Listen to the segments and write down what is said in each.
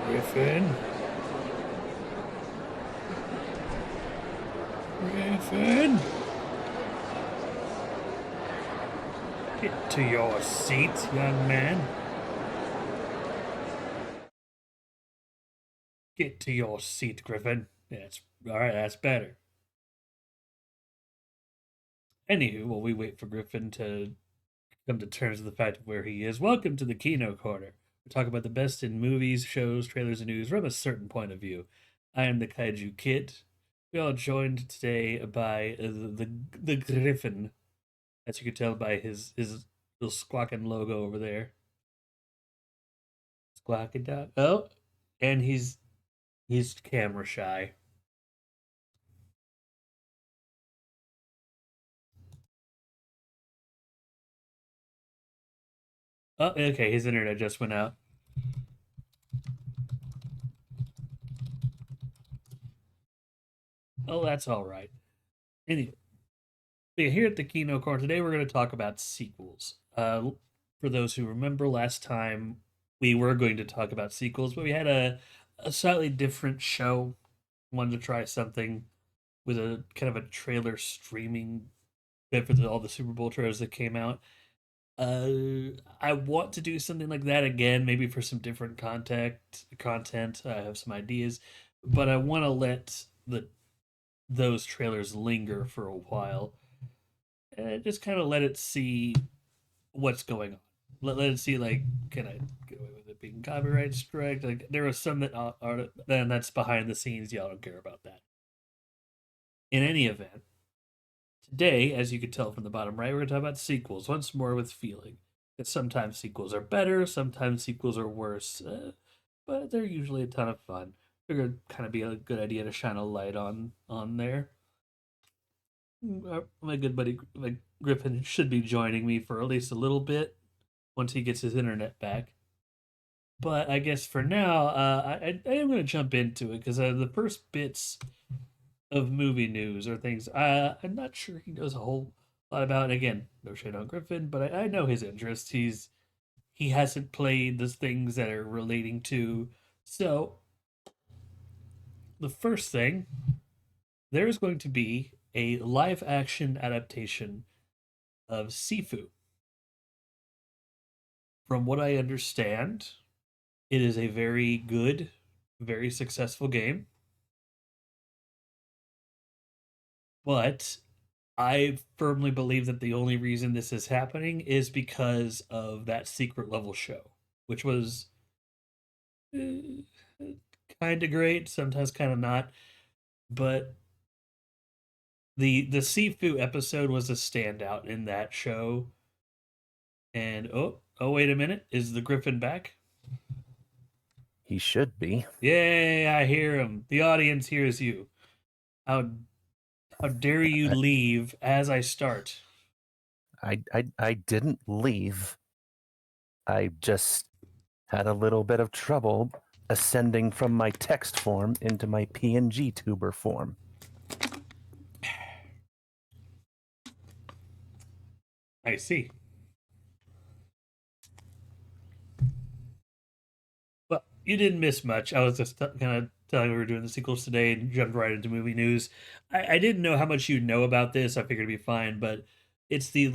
Gryphon? Gryphon? Get to your seat, young man. Get to your seat, Gryphon. That's alright, that's better. Anywho, while we wait for Gryphon to come to terms with the fact of where he is, welcome to the Kino Korner. We talk about the best in movies, shows, trailers, and news from a certain point of view. I am the Kaiju Kid. We are joined today by the Gryphon, as you can tell by his little squawking logo over there. Squawking dog. Oh, and he's camera shy. Oh, okay, his internet just went out. Oh, that's all right. Anyway, here at the Kino Corner today, we're going to talk about sequels. For those who remember, last time we were going to talk about sequels, but we had a slightly different show. Wanted to try something with a kind of a trailer streaming bit for all the Super Bowl trailers that came out. I want to do something like that again, maybe for some different content. I have some ideas, but I want to let the those trailers linger for a while and just kind of let it see what's going on. Let it see, like, can I get away with it being copyright strike? Like, there are some that are then that's behind the scenes. Y'all don't care about that. In any event, today, as you can tell from the bottom right, we're going to talk about sequels once more with feeling. That sometimes sequels are better, sometimes sequels are worse, but they're usually a ton of fun. Figured kind of be a good idea to shine a light on there. My good buddy Gryphon should be joining me for at least a little bit once he gets his internet back. But I guess for now, I am going to jump into it because the first bits of movie news or things I'm not sure he knows a whole lot about. And again, no shade on Gryphon, but I know his interest. He hasn't played the things that are relating to. So the first thing, there is going to be a live action adaptation of Sifu. From what I understand, it is a very good, very successful game. But I firmly believe that the only reason this is happening is because of that secret level show, which was uh, kind of great, sometimes kind of not. But the Sifu episode was a standout in that show. And oh wait a minute, is the Griffin back? He should be. Yay! I hear him. The audience hears you. How how dare you I, leave as I start? I didn't leave. I just had a little bit of trouble ascending from my text form into my PNG tuber form. I see. Well, you didn't miss much. I was just kind of telling you we were doing the sequels today and jumped right into movie news. I didn't know how much you know about this. I figured it'd be fine, but it's the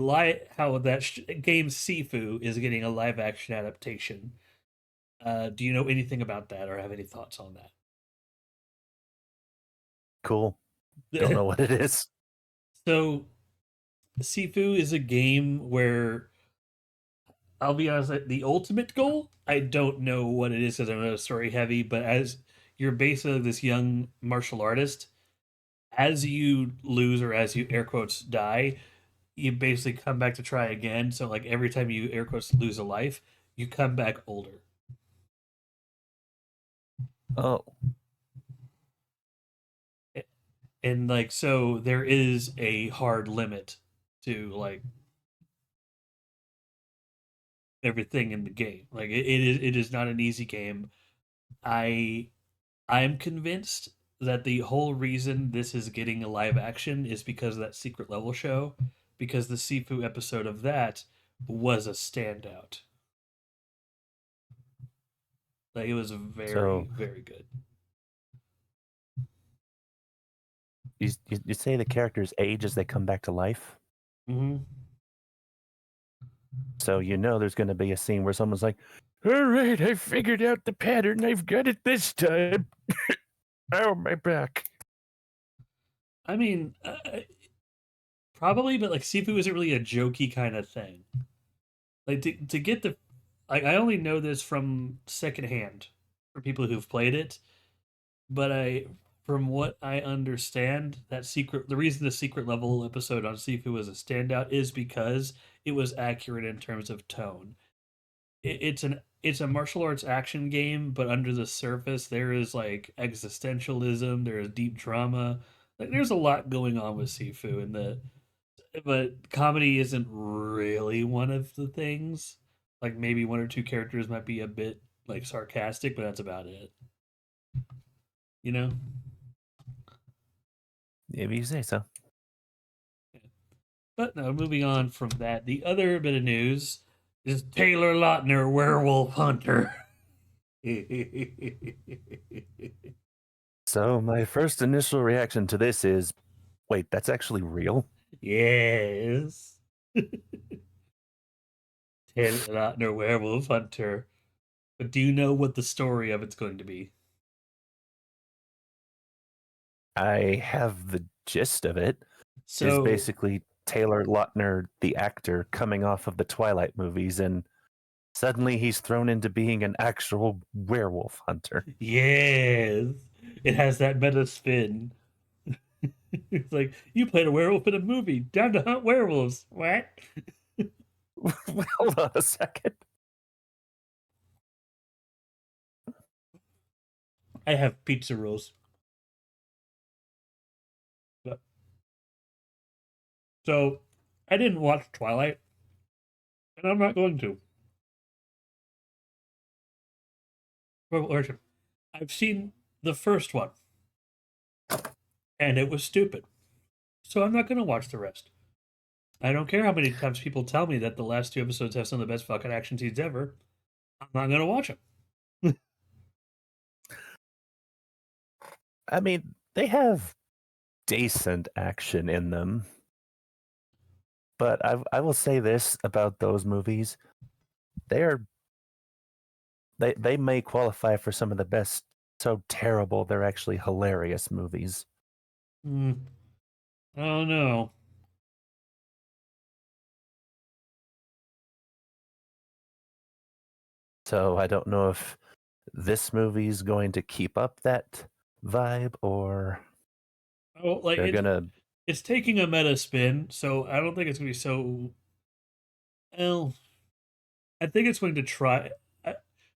how that game Sifu is getting a live action adaptation. Do you know anything about that or have any thoughts on Cool. Don't that? know what it is. So, Sifu is a game where I'll be honest, like, the ultimate goal, I don't know what it is because I'm not story heavy, but as you're basically this young martial artist, as you lose or as you air quotes die, you basically come back to try again. So like every time you air quotes lose a life, you come back older. Oh, And like so there is a hard limit to like everything in the game. Like it is not an easy game. I I'm convinced that the whole reason this is getting a live action is because of that secret level show, because the Sifu episode of that was a standout. Like it was very So very good. you say the characters age as they come back to life. Hmm. So you know there's going to be a scene where someone's like, "All right, I figured out the pattern. I've got it this time." Oh, my back. I mean, probably, but like Sifu isn't really a jokey kind of thing. Like to get the, I only know this from secondhand for people who've played it, but from what I understand, the reason the secret level episode on Sifu was a standout is because it was accurate in terms of tone. It's a martial arts action game, but under the surface there is like existentialism, there is deep drama. Like there's a lot going on with Sifu, and the but comedy isn't really one of the things. Like maybe one or two characters might be a bit like sarcastic, but that's about it. You know? If you say so. But no, moving on from that, the other bit of news is Taylor Lautner, Werewolf Hunter. So my first initial reaction to this is, wait, that's actually real? Yes. Taylor Lautner, Werewolf Hunter. But do you know what the story of it's going to be? I have the gist of it. Is So, basically Taylor Lautner, the actor, coming off of the Twilight movies, and suddenly he's thrown into being an actual werewolf hunter. yes, it has that meta spin. It's like, you played a werewolf in a movie, down to hunt werewolves. What? Hold on a second. I have pizza rolls. But- So, I didn't watch Twilight, and I'm not going to. Or I've seen the first one, and it was stupid. So I'm not going to watch the rest. I don't care how many times people tell me that the last two episodes have some of the best fucking action scenes ever. I'm not going to watch them. I mean, they have decent action in them, but I will say this about those movies: they're they may qualify for some of the best. So terrible, they're actually hilarious movies. Mm, I don't know. So I don't know if this movie's going to keep up that vibe or Oh, like they're gonna. it's taking a meta spin, so I don't think it's going to be so. Well, I think it's going to try.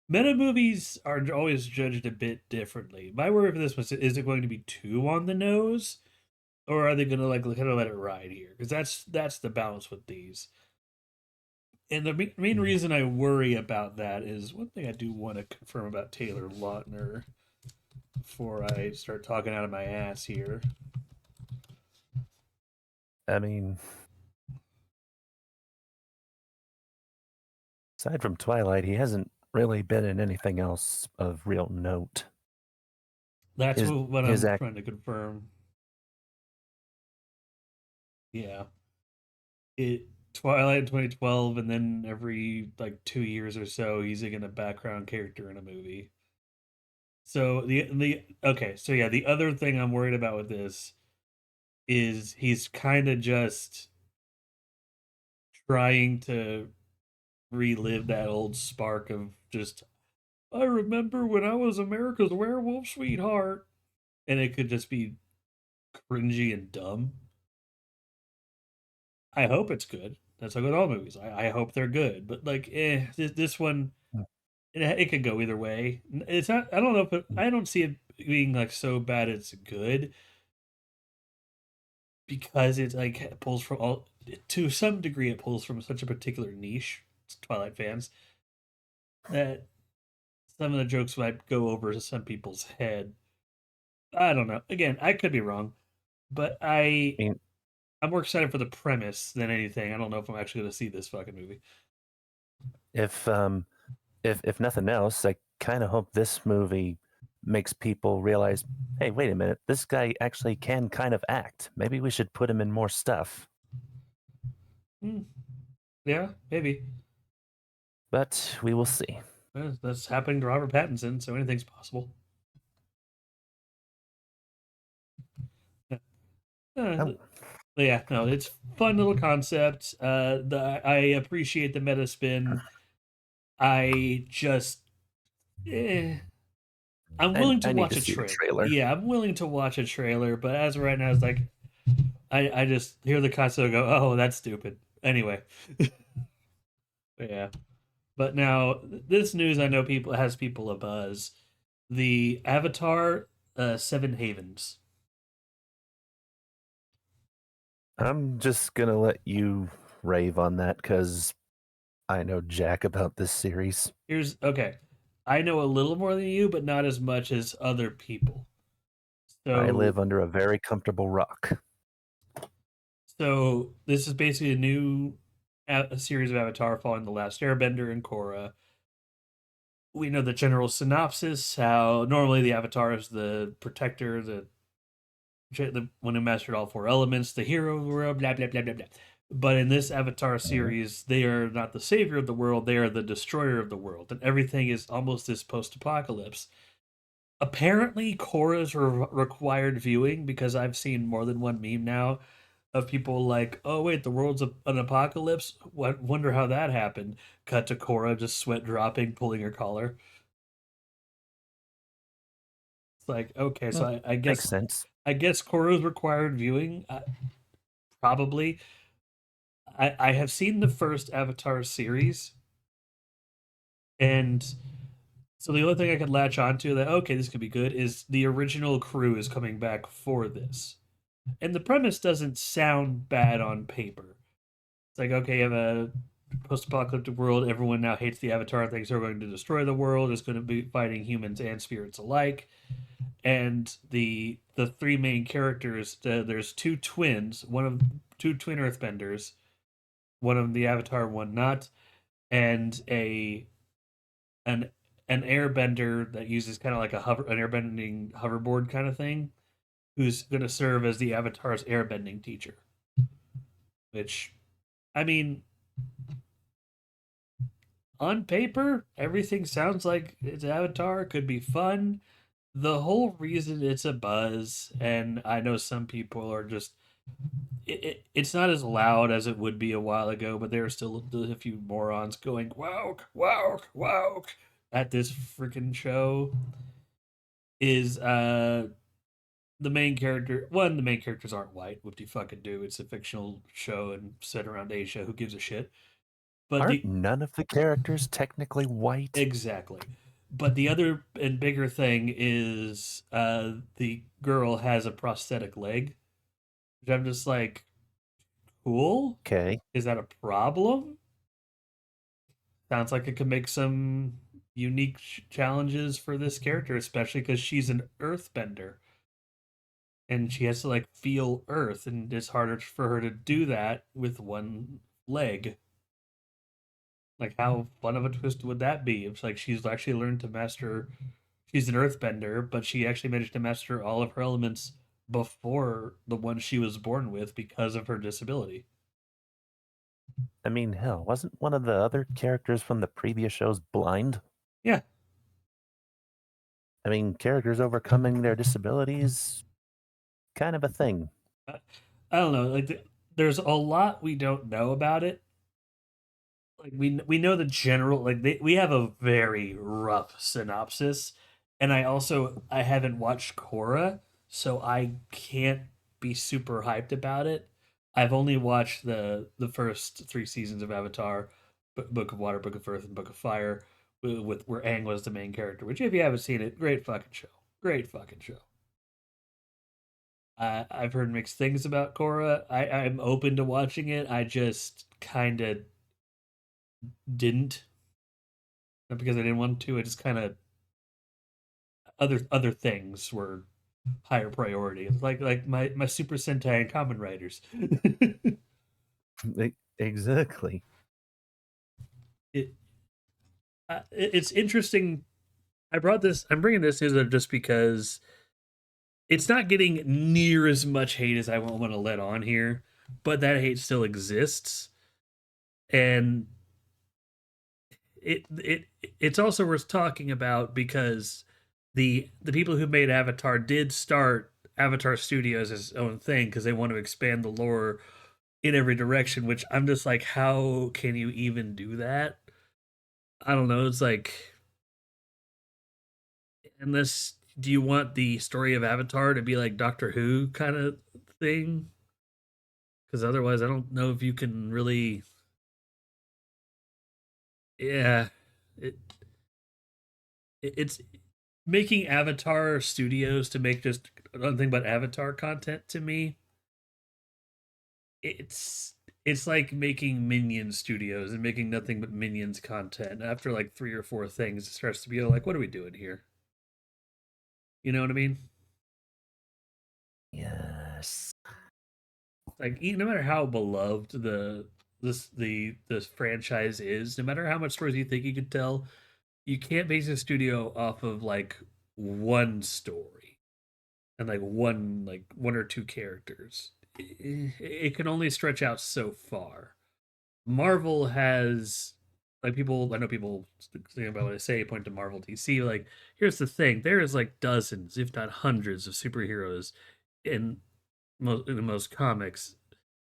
Meta movies are always judged a bit differently. My worry for this was: is it going to be too on the nose, or are they going to like kind of let it ride here? Because that's the balance with these. And the main reason I worry about that is one thing I do want to confirm about Taylor Lautner before I start talking out of my ass here. I mean, aside from Twilight, he hasn't really been in anything else of real note. That's His what his I'm act. trying to confirm. Yeah, it Twilight 2012, and then every like 2 years or so, he's like in a background character in a movie. So the okay, so yeah, the other thing I'm worried about with this is he's kind of just trying to relive that old spark of just I remember when I was America's werewolf sweetheart, and it could just be cringy and dumb. I hope it's good. That's like with all movies. I hope they're good, but like, this one it could go either way. It's not. I don't know if I don't see it being like so bad it's good because it's like it pulls from all to some degree it pulls from such a particular niche, Twilight fans, that some of the jokes might go over to some people's head. I don't know. Again, I could be wrong, but I mean, I'm more excited for the premise than anything. I don't know if I'm actually going to see this fucking movie. if if nothing else, I kind of hope this movie makes people realize, hey, wait a minute, this guy actually can kind of act. Maybe we should put him in more stuff. Hmm, yeah, maybe. But we will see. That's happening to Robert Pattinson, so anything's possible. Yeah. Uh, Oh, yeah, no, it's fun little concept. I appreciate the meta spin. I just, eh, I'm willing to I need watch to a see the trailer. trailer. Yeah, I'm willing to watch a trailer, but as of right now, it's like I just hear the concept and go, oh, that's stupid. Anyway, yeah. But now this news, I know people has people a buzz. The Avatar, Seven Havens. I'm just going to let you rave on that because I know jack about this series. Here's okay. I know a little more than you, but not as much as other people. I So, live under a very comfortable rock. so this is basically a new a series of Avatar following the Last Airbender and Korra. We know the general synopsis. How normally the Avatar is the protector, the one who mastered all four elements, the hero of the world, blah blah blah blah blah. But in this Avatar Mhm. series, they are not the savior of the world; they are the destroyer of the world, and everything is almost this post-apocalypse. Apparently, Korra's required viewing because I've seen more than one meme now of people like, "Oh wait, the world's an apocalypse. What? Wonder how that happened." Cut to Korra just sweat dropping, pulling her collar. It's like, okay, so Mm, I makes guess sense. Korra's required viewing. Probably. I have seen the first Avatar series, and so the only thing I could latch onto that okay, this could be good is the original crew is coming back for this, and the premise doesn't sound bad on paper. It's like okay, you have a post-apocalyptic world. Everyone now hates the Avatar, thinks they're going to destroy the world. Is going to be fighting humans and spirits alike, and the three main characters. There's two twins, one of two twin Earthbenders, one of them the Avatar, one not, and an an airbender that uses kind of like an airbending hoverboard kind of thing, who's going to serve as the Avatar's airbending teacher. Which, I mean, on paper, everything sounds like it's Avatar. Could be fun. The whole reason it's a buzz, and I know some people are just it's not as loud as it would be a while ago, but there are still a few morons going wow, wow, wow at this freaking show. Is the main character one, the main characters aren't white, what do you fucking do? It's a fictional show and set around Asia, who gives a shit? But Aren't the none of the characters technically white? exactly. But the other and bigger thing is the girl has a prosthetic leg, which I'm just like, cool. Okay. Is that a problem? Sounds like it could make some unique challenges for this character, especially because she's an earthbender and she has to like feel earth, and it's harder for her to do that with one leg. Like, how fun of a twist would that be? It's like she's actually learned to master. She's an earthbender, but she actually managed to master all of her elements before the one she was born with because of her disability. I mean, hell, wasn't one of the other characters from the previous shows blind? Yeah, I mean, characters overcoming their disabilities, kind of a thing. I, I don't know. Like, there's a lot we don't know about it. Like we know the general, like we have a very rough synopsis, and I haven't watched Korra, so I can't be super hyped about it. I've only watched the first three seasons of Avatar, Book of Water, Book of Earth, and Book of Fire, with where Aang was the main character. Which, if you haven't seen it, great fucking show, great fucking show. I've heard mixed things about Korra. I'm open to watching it. I just kind of didn't, not because I didn't want to. I just kind of other things were higher priority. It's like my Super Sentai and Common Riders. Exactly. it it's interesting I'm bringing this news up just because it's not getting near as much hate as I want to let on here, but that hate still exists, and it's also worth talking about because the people who made Avatar did start Avatar Studios as its own thing because they want to expand the lore in every direction. Which I'm just like, how can you even do that? I don't know. It's like, unless do you want the story of Avatar to be like Doctor Who kind of thing? Because otherwise, I don't know if you can really. Yeah, it, it's making Avatar Studios to make just nothing but Avatar content to me. It's like making Minion Studios and making nothing but Minions content. After like three or four things, it starts to be like, what are we doing here? You know what I mean? Yes. Like, no matter how beloved this franchise is, no matter how much stories you think you could tell, you can't base a studio off of like one story and like one or two characters. It can only stretch out so far. Marvel has like people. I know people think about what I say. Point to Marvel, DC. Like, here's the thing: there is like dozens, if not hundreds, of superheroes in in the most comics,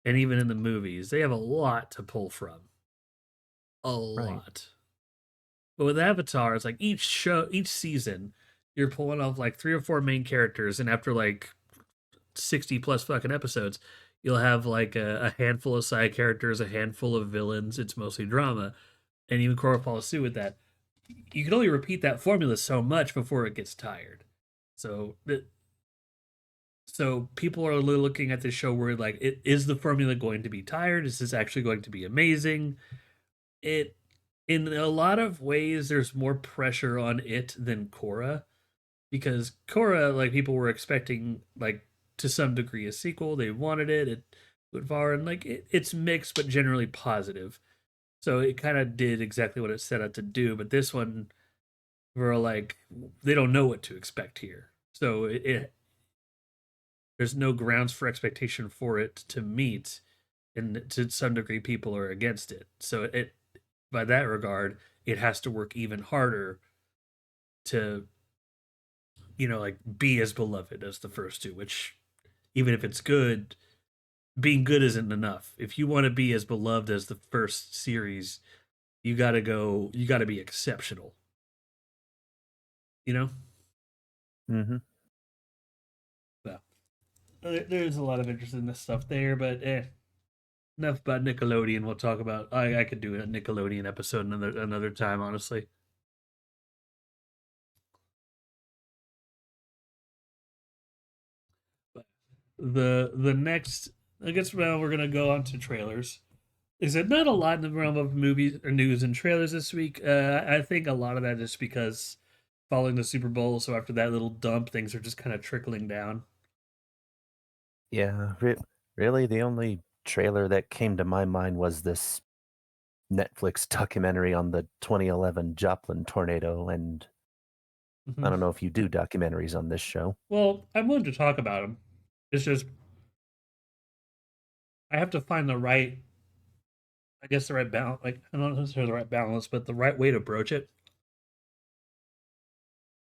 and even in the movies. They have a lot to pull from. A Right. lot. But with Avatar, it's like each season, you're pulling off like three or four main characters, and after like 60 plus fucking episodes, you'll have like a handful of side characters, a handful of villains. It's mostly drama, and even Korra follows suit with that. You can only repeat that formula so much before it gets tired. So, so people are looking at this show where like, is the formula going to be tired? Is this actually going to be amazing? It, in a lot of ways, there's more pressure on it than Korra because Korra, like people were expecting like to some degree a sequel. They wanted it. It went far and like it's mixed but generally positive. So it kind of did exactly what it set out to do. But this one, we're like, they don't know what to expect here. So there's no grounds for expectation for it to meet, and to some degree, people are against it. So it by that regard, it has to work even harder to like be as beloved as the first two. Which even if it's good, being good isn't enough. If you want to be as beloved as the first series, you got to go. You got to be exceptional. You know. Mm-hmm. Well, there's a lot of interest in this stuff there, but enough about Nickelodeon. We'll talk about. I could do a Nickelodeon episode another time, honestly. But the next, I guess, well, we're gonna go on to trailers. Is it not a lot in the realm of movies or news and trailers this week? I think a lot of that is because following the Super Bowl. So after that little dump, things are just kind of trickling down. Yeah. Really, the only trailer that came to my mind was this Netflix documentary on the 2011 Joplin tornado, and I Hmm. don't know if you do documentaries on this show. Well, I'm willing to talk about them. It's just I have to find the right, I guess, the right balance. Like, I don't know if there's the right balance, but the right way to broach it.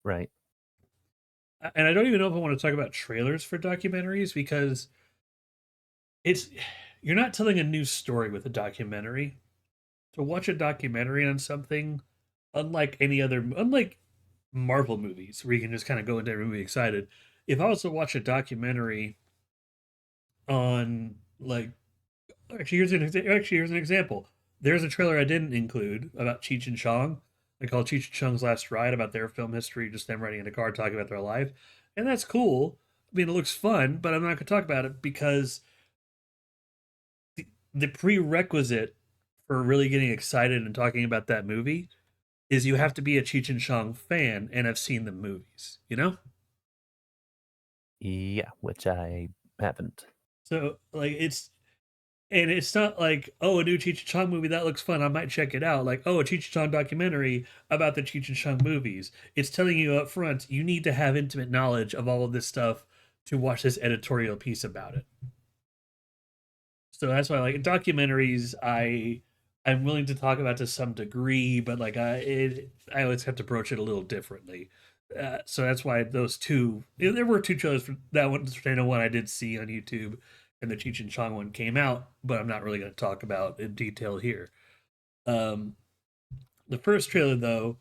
Right. And I don't even know if I want to talk about trailers for documentaries because it's you're not telling a new story with a documentary. To watch a documentary on something, unlike Marvel movies where you can just kind of go into every movie excited. If I was to watch a documentary on like actually here's an example. There's a trailer I didn't include about Cheech and Chong. I call Cheech and Chong's Last Ride about their film history, just them riding in a car talking about their life, and that's cool. I mean, it looks fun, but I'm not going to talk about it because the prerequisite for really getting excited and talking about that movie is you have to be a Cheech and Chong fan and have seen the movies, you know? Yeah, which I haven't. So like And it's not like, oh, a new Cheech and Chong movie that looks fun, I might check it out. Like, oh, a Cheech and Chong documentary about the Cheech and Chong movies. It's telling you up front you need to have intimate knowledge of all of this stuff to watch this editorial piece about it. So that's why, like documentaries, I'm willing to talk about to some degree, but like I always have to approach it a little differently. So that's why those two, there were two trailers for that one. The one I did see on YouTube, and the Cheech and Chong one came out, but I'm not really going to talk about in detail here. Um, the first trailer though,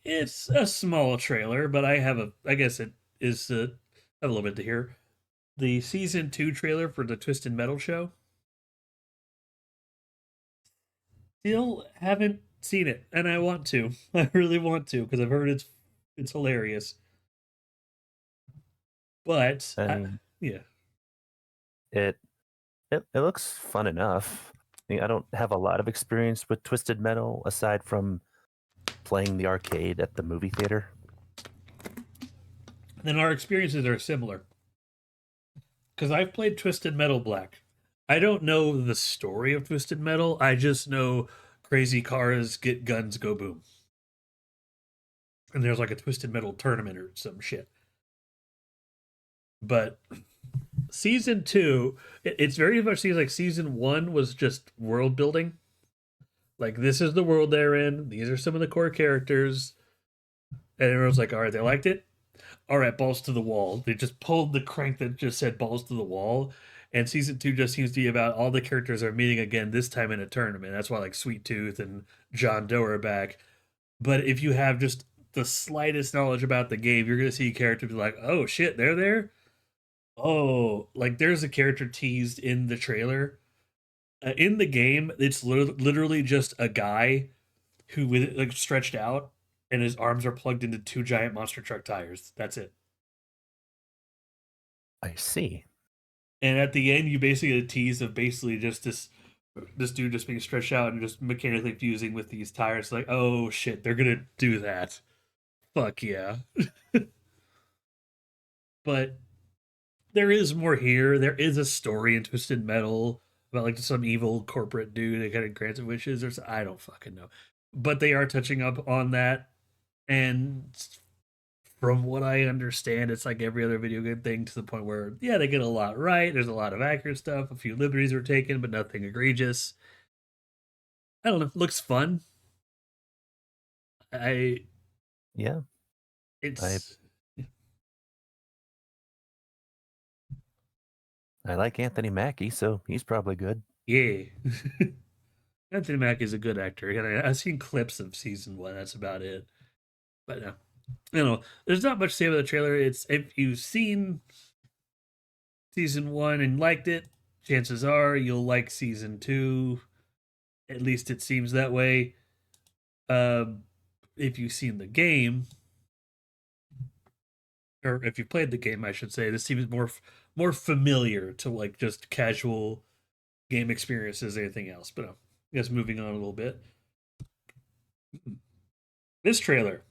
it's a small trailer, but I guess it is. I have a little bit to hear. The season 2 trailer for the Twisted Metal show. Still haven't seen it, and I want to. I really want to because I've heard it's hilarious. But I mean, yeah, it, it looks fun enough. I don't have a lot of experience with Twisted Metal aside from playing the arcade at the movie theater. then our experiences are similar because I've played Twisted Metal Black. I don't know the story of Twisted Metal. I just know crazy cars get guns go boom, and there's like a Twisted Metal tournament or some shit. But season 2, it's very much seems like season 1 was just world building. Like this is the world they're in. These are some of the core characters, and everyone's like, "All right, they liked it. All right, balls to the wall." They just pulled the crank that just said balls to the wall. And season 2 just seems to be about all the characters are meeting again, this time in a tournament. That's why like Sweet Tooth and John Doe are back. But if you have just the slightest knowledge about the game, you're gonna see characters be like, "Oh shit, they're there." Oh, like there's a character teased in the trailer. In the game, it's literally just a guy who with it like stretched out, and his arms are plugged into two giant monster truck tires. That's it. I see. And at the end, you basically get a tease of basically just this dude just being stretched out and just mechanically fusing with these tires. Like, oh shit, they're gonna do that. Fuck yeah. But there is more here. There is a story in Twisted Metal about like some evil corporate dude that kind of grants wishes, or I don't fucking know. But they are touching up on that, and from what I understand, it's like every other video game thing to the point where, yeah, they get a lot right. There's a lot of accurate stuff. A few liberties were taken, but nothing egregious. I don't know. Looks fun. I Yeah, I it's I like Anthony Mackie, so he's probably good. yeah. Anthony Mack is a good actor. And I've seen clips of season 1. That's about it. But no, you know, there's not much to say about the trailer. It's if you've seen season 1 and liked it, chances are you'll like season 2. At least it seems that way. Um, if you've seen the game, or if you've played the game, I should say, this seems more familiar to like just casual game experiences than anything else. But I guess moving on a little bit. This trailer,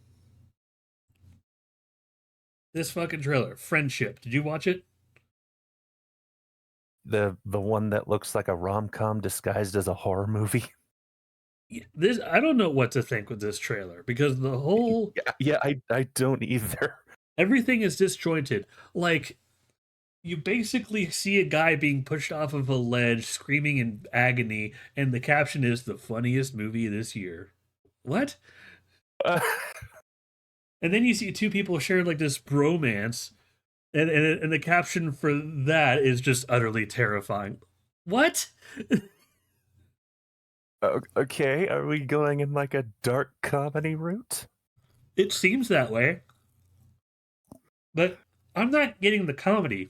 this fucking trailer, Friendship. Did you watch it? The one that looks like a rom-com disguised as a horror movie. This I don't know what to think with this trailer because the whole Yeah, I don't either. everything is disjointed. Like you basically see a guy being pushed off of a ledge, screaming in agony, and the caption is the funniest movie this year. What? Uh, And then you see two people sharing like this bromance, and the caption for that is just utterly terrifying. What? okay, are we going in like a dark comedy route? It seems that way, but I'm not getting the comedy.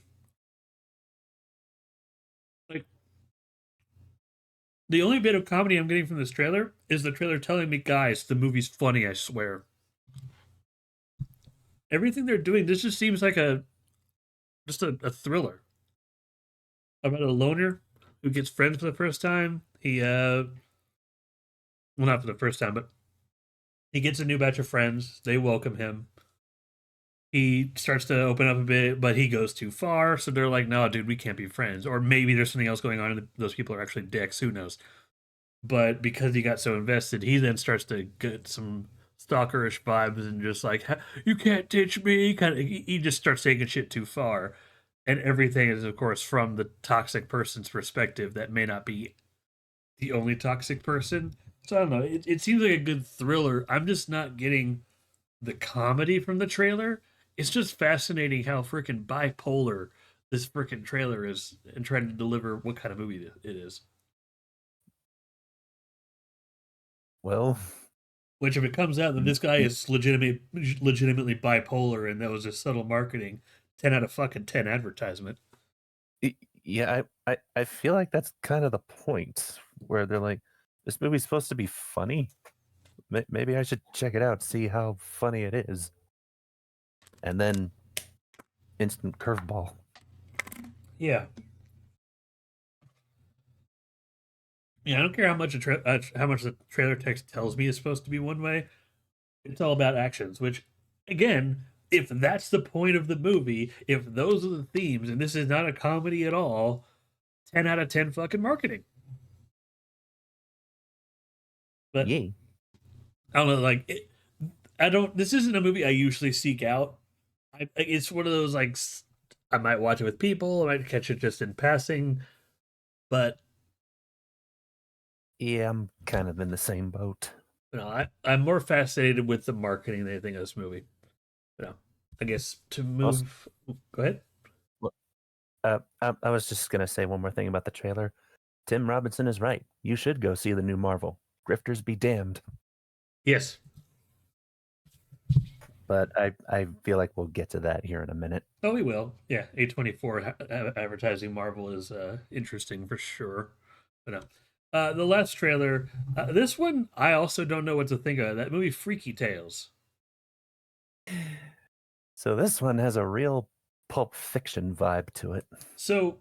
Like the only bit of comedy I'm getting from this trailer is the trailer telling me, guys, the movie's funny, I swear. Everything they're doing, this just seems like a thriller about a loner who gets friends for the first time. He well, not for the first time, but he gets a new batch of friends. They welcome him. he starts to open up a bit, but he goes too far. So they're like, no, dude, we can't be friends. Or maybe there's something else going on and those people are actually dicks. Who knows? But because he got so invested, he then starts to get some stalkerish vibes and just like, you can't ditch me. Kind of, he just starts taking shit too far. And everything is, of course, from the toxic person's perspective that may not be the only toxic person. So I don't know. It seems like a good thriller. I'm just not getting the comedy from the trailer. It's just fascinating how freaking bipolar this freaking trailer is and trying to deliver what kind of movie it is. Well, Which, if it comes out that mm, this guy mm, is legitimately bipolar and that was just subtle marketing, 10 out of fucking 10 advertisement. yeah, I feel like that's kind of the point where they're like, this movie's supposed to be funny. Maybe I should check it out, see how funny it is, and then instant curveball. Yeah, yeah. I don't care how much how much the trailer text tells me it's supposed to be one way. It's all about actions. Which, again, if that's the point of the movie, if those are the themes, and this is not a comedy at all, 10 out of 10 fucking marketing. But Yay. I don't know, like I don't. This isn't a movie I usually seek out. It's one of those like I might watch it with people. I might catch it just in passing, but Yeah, I'm kind of in the same boat. I'm more fascinated with the marketing than anything of this movie. You know, I guess to Also, move. Go ahead. I was just gonna say one more thing about the trailer. Tim Robinson is right. You should go see the new Marvel. Grifters be damned. Yes. But I feel like we'll get to that here in a minute. Oh, we will. Yeah, A24 advertising Marvel is interesting for sure. But no. The last trailer, this one I also don't know what to think of. That movie, Freaky Tales. So this one has a real Pulp Fiction vibe to it. So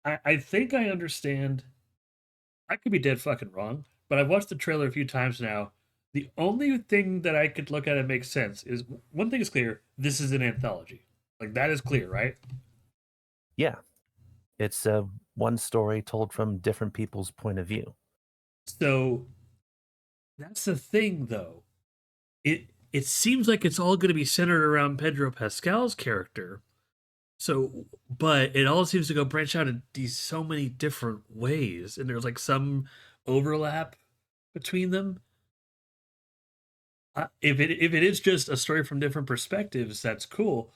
I think I understand. I could be dead fucking wrong, but I've watched the trailer a few times now. The only thing that I could look at and make sense is one thing is clear: this is an anthology. Like that is clear, right? Yeah, it's one story told from different people's point of view. So that's the thing, though. It seems like it's all going to be centered around Pedro Pascal's character. So, but it all seems to go branch out in these so many different ways, and there's like some overlap between them. If it is just a story from different perspectives, that's cool.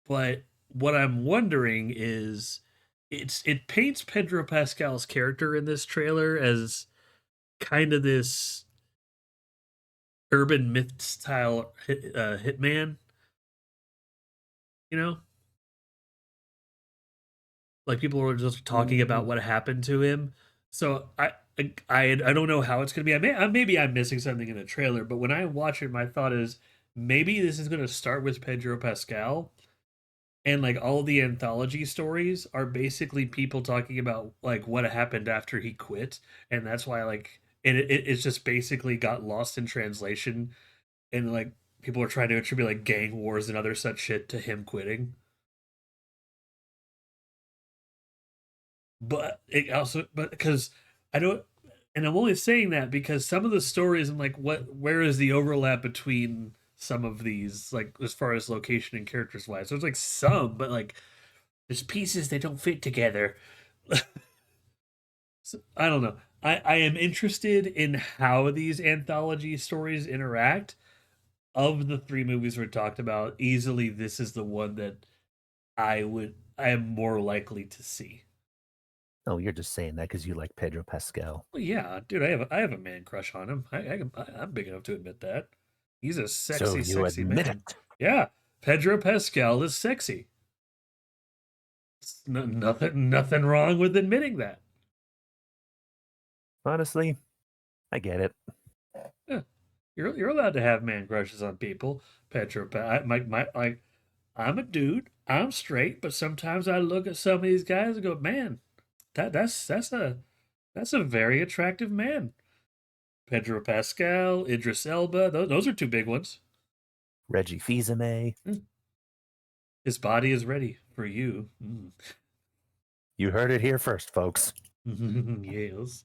But what I'm wondering is, it paints Pedro Pascal's character in this trailer as kind of this urban myth style hitman. You know, like people were just talking about Mm, what happened to him. So I don't know how it's gonna be. Maybe I'm missing something in the trailer, but when I watch it, my thought is maybe this is gonna start with Pedro Pascal, and like all the anthology stories are basically people talking about like what happened after he quit, and that's why like it's just basically got lost in translation, and like people are trying to attribute like gang wars and other such shit to him quitting. But it also, but because I don't, and I'm only saying that because some of the stories, I'm like, where is the overlap between some of these, like as far as location and characters wise? There's like some, but like there's pieces that don't fit together. So, I don't know. I am interested in how these anthology stories interact. Of the three movies we talked about, easily this is the one that I am more likely to see. oh, you're just saying that because you like Pedro Pascal. Well, yeah, dude, I have a man crush on him. I'm big enough to admit that. He's a So sexy, you sexy admit man. it. Yeah, Pedro Pascal is sexy. Nothing wrong with admitting that. Honestly, I get it. Yeah, you're allowed to have man crushes on people. Like I'm a dude. I'm straight, but sometimes I look at some of these guys and go, man, that's a very attractive man. Pedro Pascal, Idris Elba, those are two big ones. Reggie Fils-Aimé. His body is ready for you. Mm. You heard it here first, folks. Yes.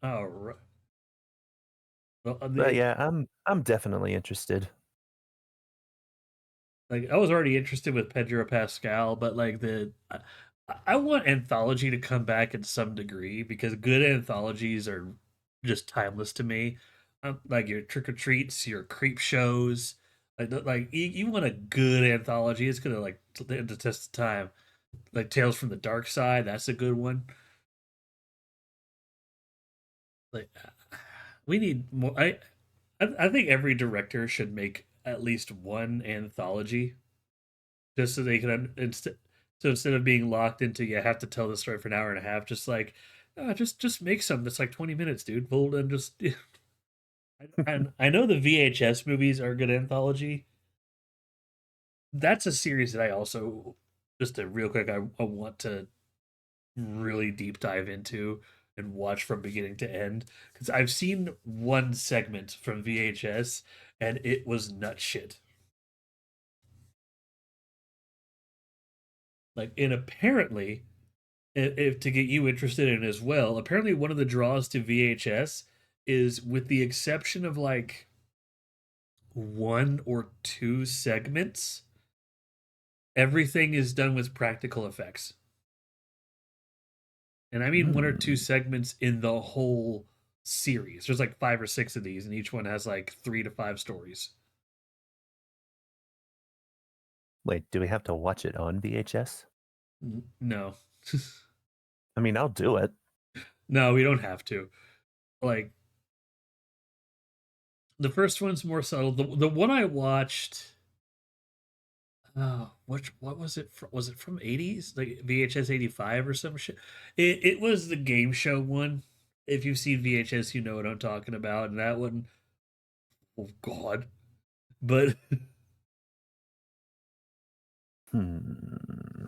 All right. Well, But yeah, I'm definitely interested. like I was already interested with Pedro Pascal, but like I want anthology to come back in some degree because good anthologies are just timeless to me. Like your Trick or Treats, your Creep shows, like you want a good anthology. It's gonna like stand the test of time. Like Tales from the Dark Side, that's a good one. Like we need more. I think every director should make at least one anthology just so they can so instead of being locked into you have to tell the story for an hour and a half, just like just make something that's like 20 minutes, dude. Fold and just and I know the VHS movies are a good anthology. That's a series that I also just a real quick I want to really deep dive into and watch from beginning to end because I've seen one segment from VHS and it was nut shit. Like, and apparently, if to get you interested in it as well, apparently one of the draws to VHS is with the exception of like one or two segments, everything is done with practical effects. And I mean one or two Hmm. segments in the whole series. There's like five or six of these, and each one has like 3 to 5 stories. Wait, do we have to watch it on VHS? No. I mean, I'll do it. No, we don't have to. Like the first one's more subtle. The one I watched, oh, what was it? Was it from 80s? Like VHS 85 or some shit? It was the game show one. If you've seen VHS, you know what I'm talking about. And that one, oh god. But Hmm.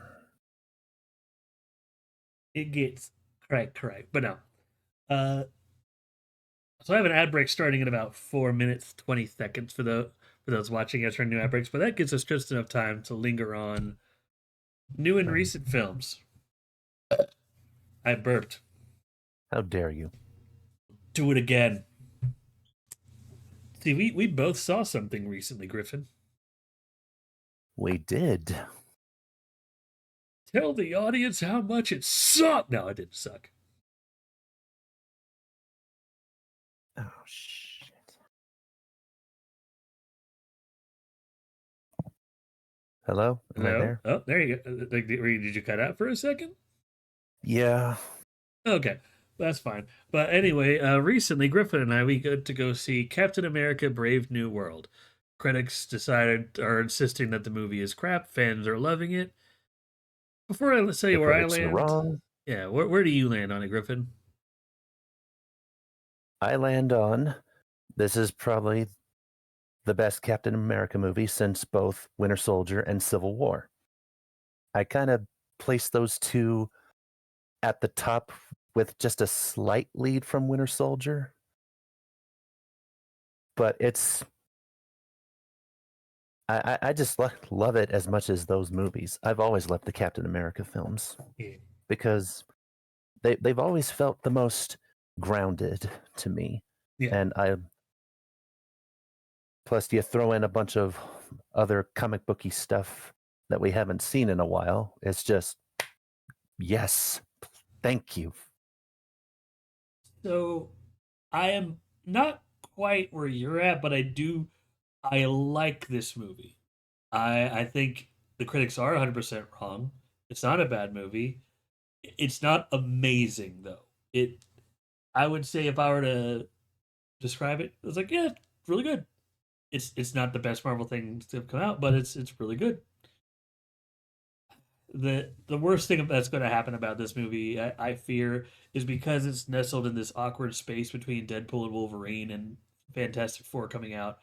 it gets correct. But no. Uh so I have an ad break starting in about 4 minutes, 20 seconds for those watching us for new ad breaks, but that gives us just enough time to linger on new and Oh, recent films. I burped. how dare you? Do it again. See, we both saw something recently, Griffin. We did. Tell the audience how much it sucked. No, it didn't suck. Oh, shit. Hello? Am I Hello? there? Oh, there you go. Like, did you cut out for a second? Yeah. Okay, that's fine. But anyway, recently Griffin and I we got to go see Captain America: Brave New World. Critics decided are insisting that the movie is crap. Fans are loving it. Before I tell The you where I critics are land, wrong. yeah, where do you land on it, Griffin? I land on this is probably the best Captain America movie since both Winter Soldier and Civil War. I kind of place those two at the top with just a slight lead from Winter Soldier, but I just love it as much as those movies. I've always loved the Captain America films Yeah, because they've always felt the most grounded to me. yeah. And I plus you throw in a bunch of other comic booky stuff that we haven't seen in a while. It's just yes, thank you. So I am not quite where you're at, but I like this movie. I think the critics are 100% wrong. It's not a bad movie. It's not amazing though. It I would say if I were to describe it, it's like yeah, it's really good. It's not the best Marvel thing to have come out, but it's really good. The worst thing that's going to happen about this movie, I fear, is because it's nestled in this awkward space between Deadpool and Wolverine and Fantastic Four coming out.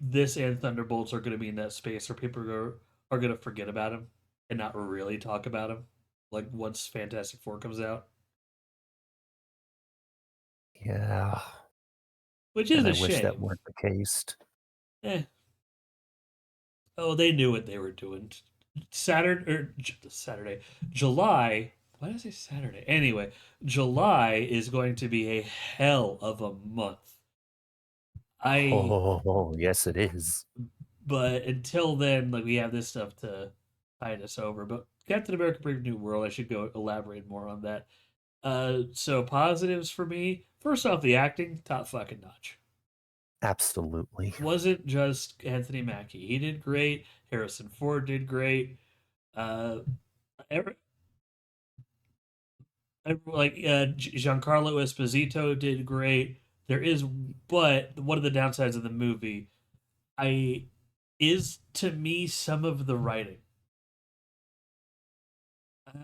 This and Thunderbolts are going to be in that space where people are going to forget about him and not really talk about him. Like once Fantastic Four comes out, Yeah, which is and a I wish that shame. weren't the case. Eh. Oh, they knew what they were doing. Saturday, July. Why did I say Saturday? Anyway, July is going to be a hell of a month. I Oh, yes, it is. But until then, like we have this stuff to tide us over. But Captain America: Brave New World, I should go elaborate more on that. So positives for me. First off, the acting, top fucking notch. Absolutely. Wasn't just Anthony Mackie. He did great. Harrison Ford did great. Uh, every, Giancarlo Esposito did great. There is, but one of the downsides of the movie, I is to me some of the writing.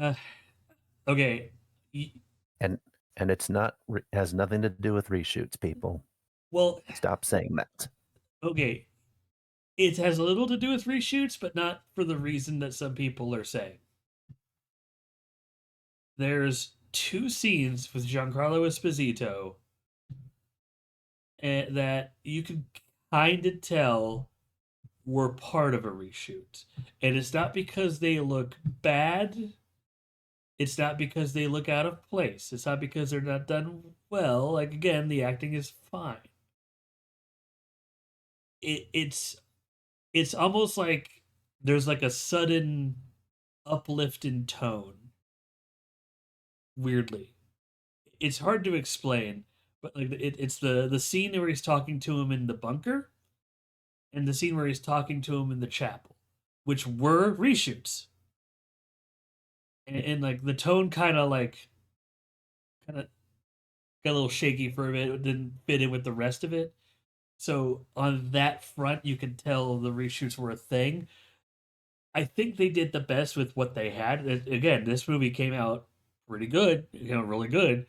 Uh, okay, And it's not has nothing to do with reshoots, people. well, Stop saying that. okay, it has a little to do with reshoots, but not for the reason that some people are saying. There's two scenes with Giancarlo Esposito that you can kind of tell were part of a reshoot. And it's not because they look bad. It's not because they look out of place. It's not because they're not done well. Like again, the acting is fine. It's almost like there's like a sudden uplift in tone. Weirdly, it's hard to explain, but like it's the scene where he's talking to him in the bunker, and the scene where he's talking to him in the chapel, which were reshoots, and like the tone kind of got a little shaky for a bit. It didn't fit in with the rest of it. So on that front, you can tell the reshoots were a thing. I think they did the best with what they had. Again, this movie came out pretty good, really good.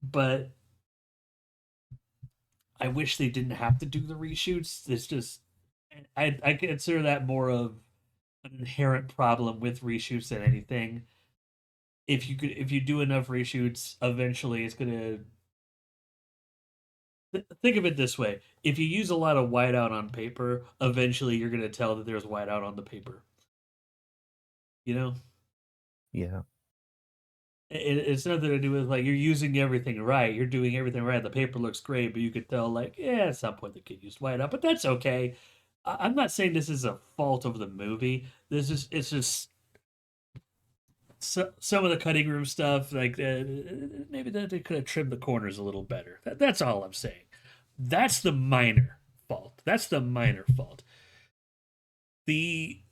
But I wish they didn't have to do the reshoots. It's just I consider that more of an inherent problem with reshoots than anything. If you do enough reshoots, eventually it's gonna think of it this way: if you use a lot of whiteout on paper, eventually you're gonna tell that there's whiteout on the paper. You know, Yeah. it's nothing to do with like you're using everything right, you're doing everything right. The paper looks great, but you could tell like yeah, at some point the kid used whiteout, but that's okay. I'm not saying this is a fault of the movie. This is it's just some of the cutting room stuff, like maybe that they could have trimmed the corners a little better. That's all I'm saying. That's the minor fault. That's the minor fault. The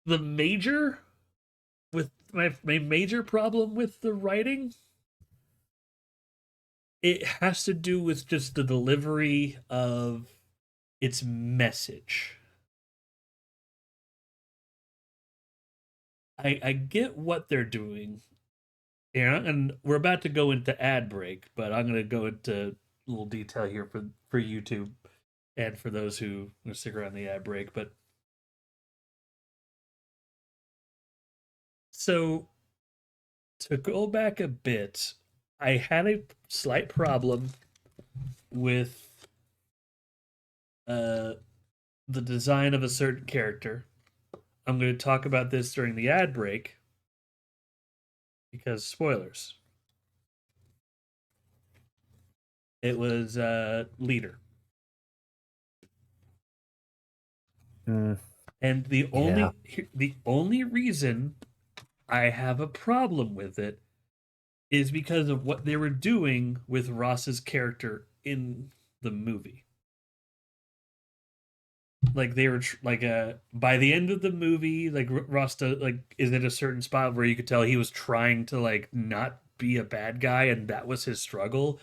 the major with my major problem with the writing, it has to do with just the delivery of its message. I get what they're doing. Yeah, and we're about to go into ad break, but I'm going to go into a little detail here for YouTube and for those who stick around the ad break. But so to go back a bit, I had a slight problem with uh, the design of a certain character. I'm going to talk about this during the ad break because spoilers. It was Leader, Mm, and yeah. the only reason I have a problem with it is because of what they were doing with Ross's character in the movie. Like they were by the end of the movie, like Ross is at a certain spot where you could tell he was trying to like not be a bad guy, and that was his struggle.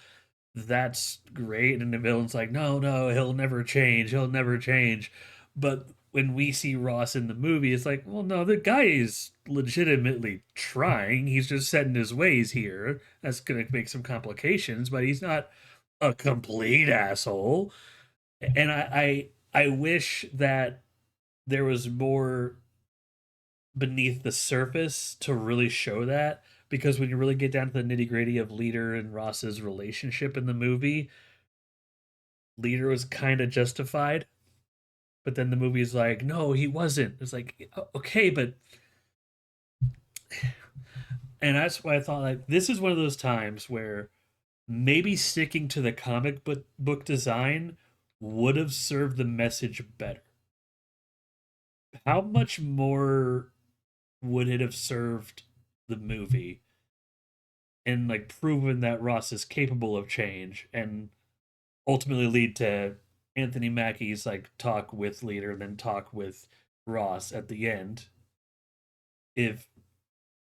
That's great, and the villain's like, no, he'll never change, he'll never change. But when we see Ross in the movie, it's like, well, no, the guy is legitimately trying. He's just set in his ways here. That's gonna make some complications, but he's not a complete asshole. And I wish that there was more beneath the surface to really show that, because when you really get down to the nitty gritty of Leader and Ross's relationship in the movie, Leader was kind of justified. but then the movie's like, no, he wasn't. It's like, okay, but and that's why I thought like this is one of those times where maybe sticking to the comic book design would have served the message better. How much more would it have served the movie and like proven that Ross is capable of change and ultimately lead to Anthony Mackie's like talk with leader, then talk with Ross at the end? If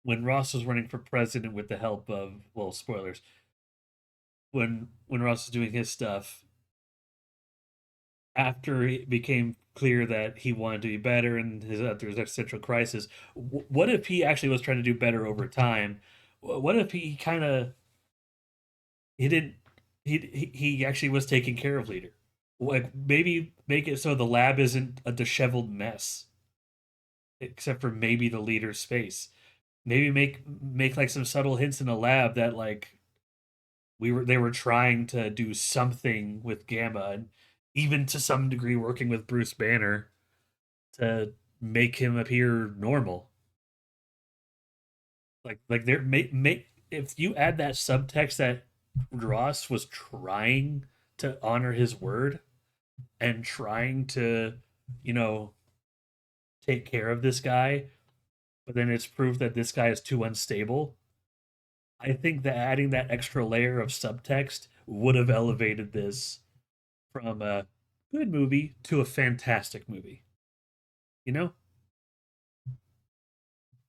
when Ross was running for president with the help of, well, spoilers, when Ross was doing his stuff after it became clear that he wanted to be better and his after his existential crisis, what if he actually was trying to do better over time? What if he kind of he didn't he actually was taking care of leader? Like maybe make it so the lab isn't a disheveled mess, except for maybe the leader's space. Maybe make like some subtle hints in the lab that like they were trying to do something with Gamma, and even to some degree working with Bruce Banner to make him appear normal. Like there make if you add that subtext that Ross was trying to honor his word and trying to, you know, take care of this guy, but then it's proved that this guy is too unstable. I think that adding that extra layer of subtext would have elevated this from a good movie to a fantastic movie. You know?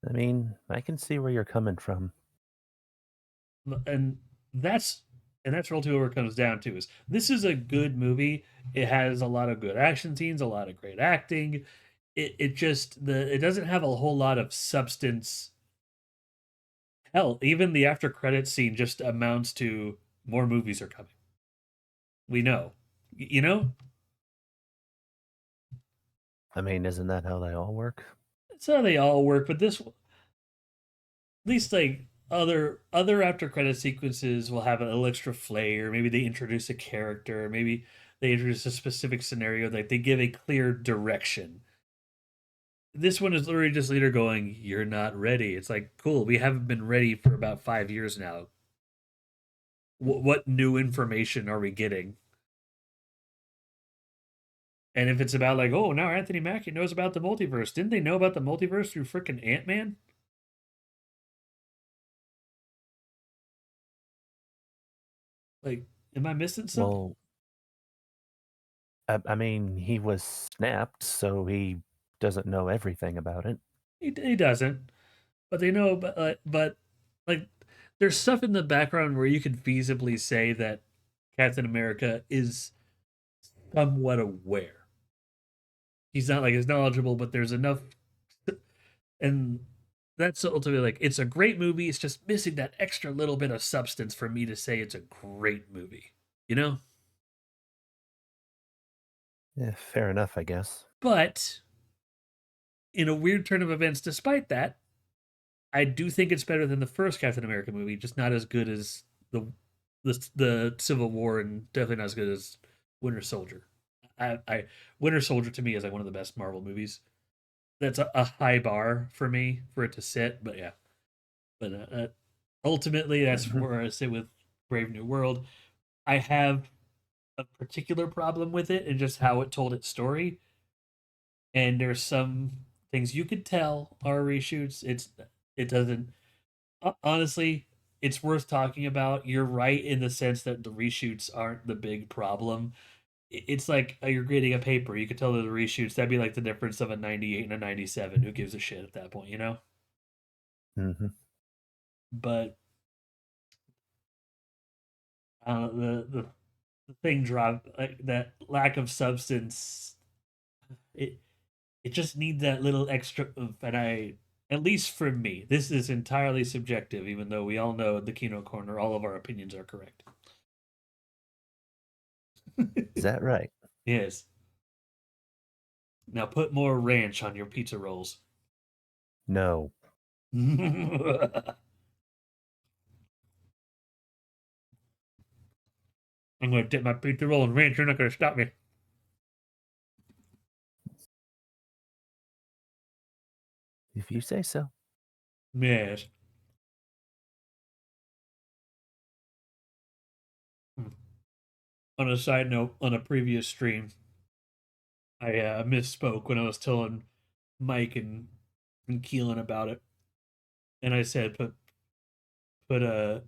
I mean, I can see where you're coming from. And that's that's ultimately what it comes down to is this is a good movie. It has a lot of good action scenes, a lot of great acting. It just it doesn't have a whole lot of substance. Hell, even the after credits scene just amounts to more movies are coming. We know. You know? I mean, isn't that how they all work? That's how they all work, but this least like other after credit sequences will have a little extra flair. Maybe they introduce a character, maybe they introduce a specific scenario, like they give a clear direction. This one is literally just leader going, "You're not ready." It's like, cool, we haven't been ready for about 5 years now. What new information are we getting? And if it's about like, oh, now Anthony Mackie knows about the multiverse, didn't they know about the multiverse through freaking Ant-Man? Like, am I missing something? Well, I mean, he was snapped, so he doesn't know everything about it. He doesn't, but they know. But like, there's stuff in the background where you could feasibly say that Captain America is somewhat aware. He's not like as knowledgeable, but there's enough, and that's ultimately like it's a great movie. It's just missing that extra little bit of substance for me to say it's a great movie. You know, Yeah, fair enough, I guess. but in a weird turn of events, despite that, I do think it's better than the first Captain America movie, just not as good as the Civil War, and definitely not as good as Winter Soldier. I Winter Soldier to me is like one of the best Marvel movies. That's a high bar for me for it to sit, but yeah. But ultimately, that's Mhm. where I sit with Brave New World. I have a particular problem with it and just how it told its story. And there's some things you could tell are reshoots. It doesn't honestly, it's worth talking about. You're right in the sense that the reshoots aren't the big problem. It's like you're grading a paper. You could tell that the reshoots, that'd be like the difference of a 98 and a 97. Who gives a shit at that point, you know? Mhm. But the thing drop like that lack of substance. It it just needs that little extra oomph. And I, at least for me, this is entirely subjective. Even though we all know at the Kino Corner, all of our opinions are correct. Is that right? Yes. Now put more ranch on your pizza rolls. No. I'm going to dip my pizza roll in ranch. You're not going to stop me. If you say so. Yes. Hmm. On a side note, on a previous stream, I misspoke when I was telling Mike and Keelan about it, and I said put a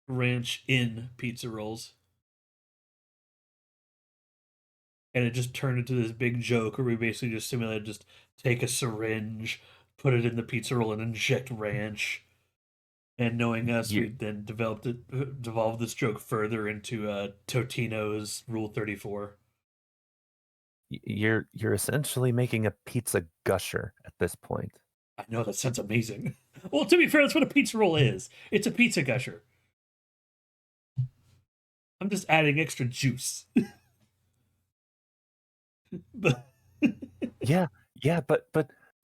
ranch in pizza rolls, and it just turned into this big joke where we basically just simulated just take a syringe, put it in the pizza roll, and inject ranch. And knowing us, You're we then devolved this joke further into Totino's Rule 34. you're essentially making a pizza gusher at this point. I know that sounds amazing. Well, to be fair, that's what a pizza roll is. It's a pizza gusher. I'm just adding extra juice. But Yeah, yeah, but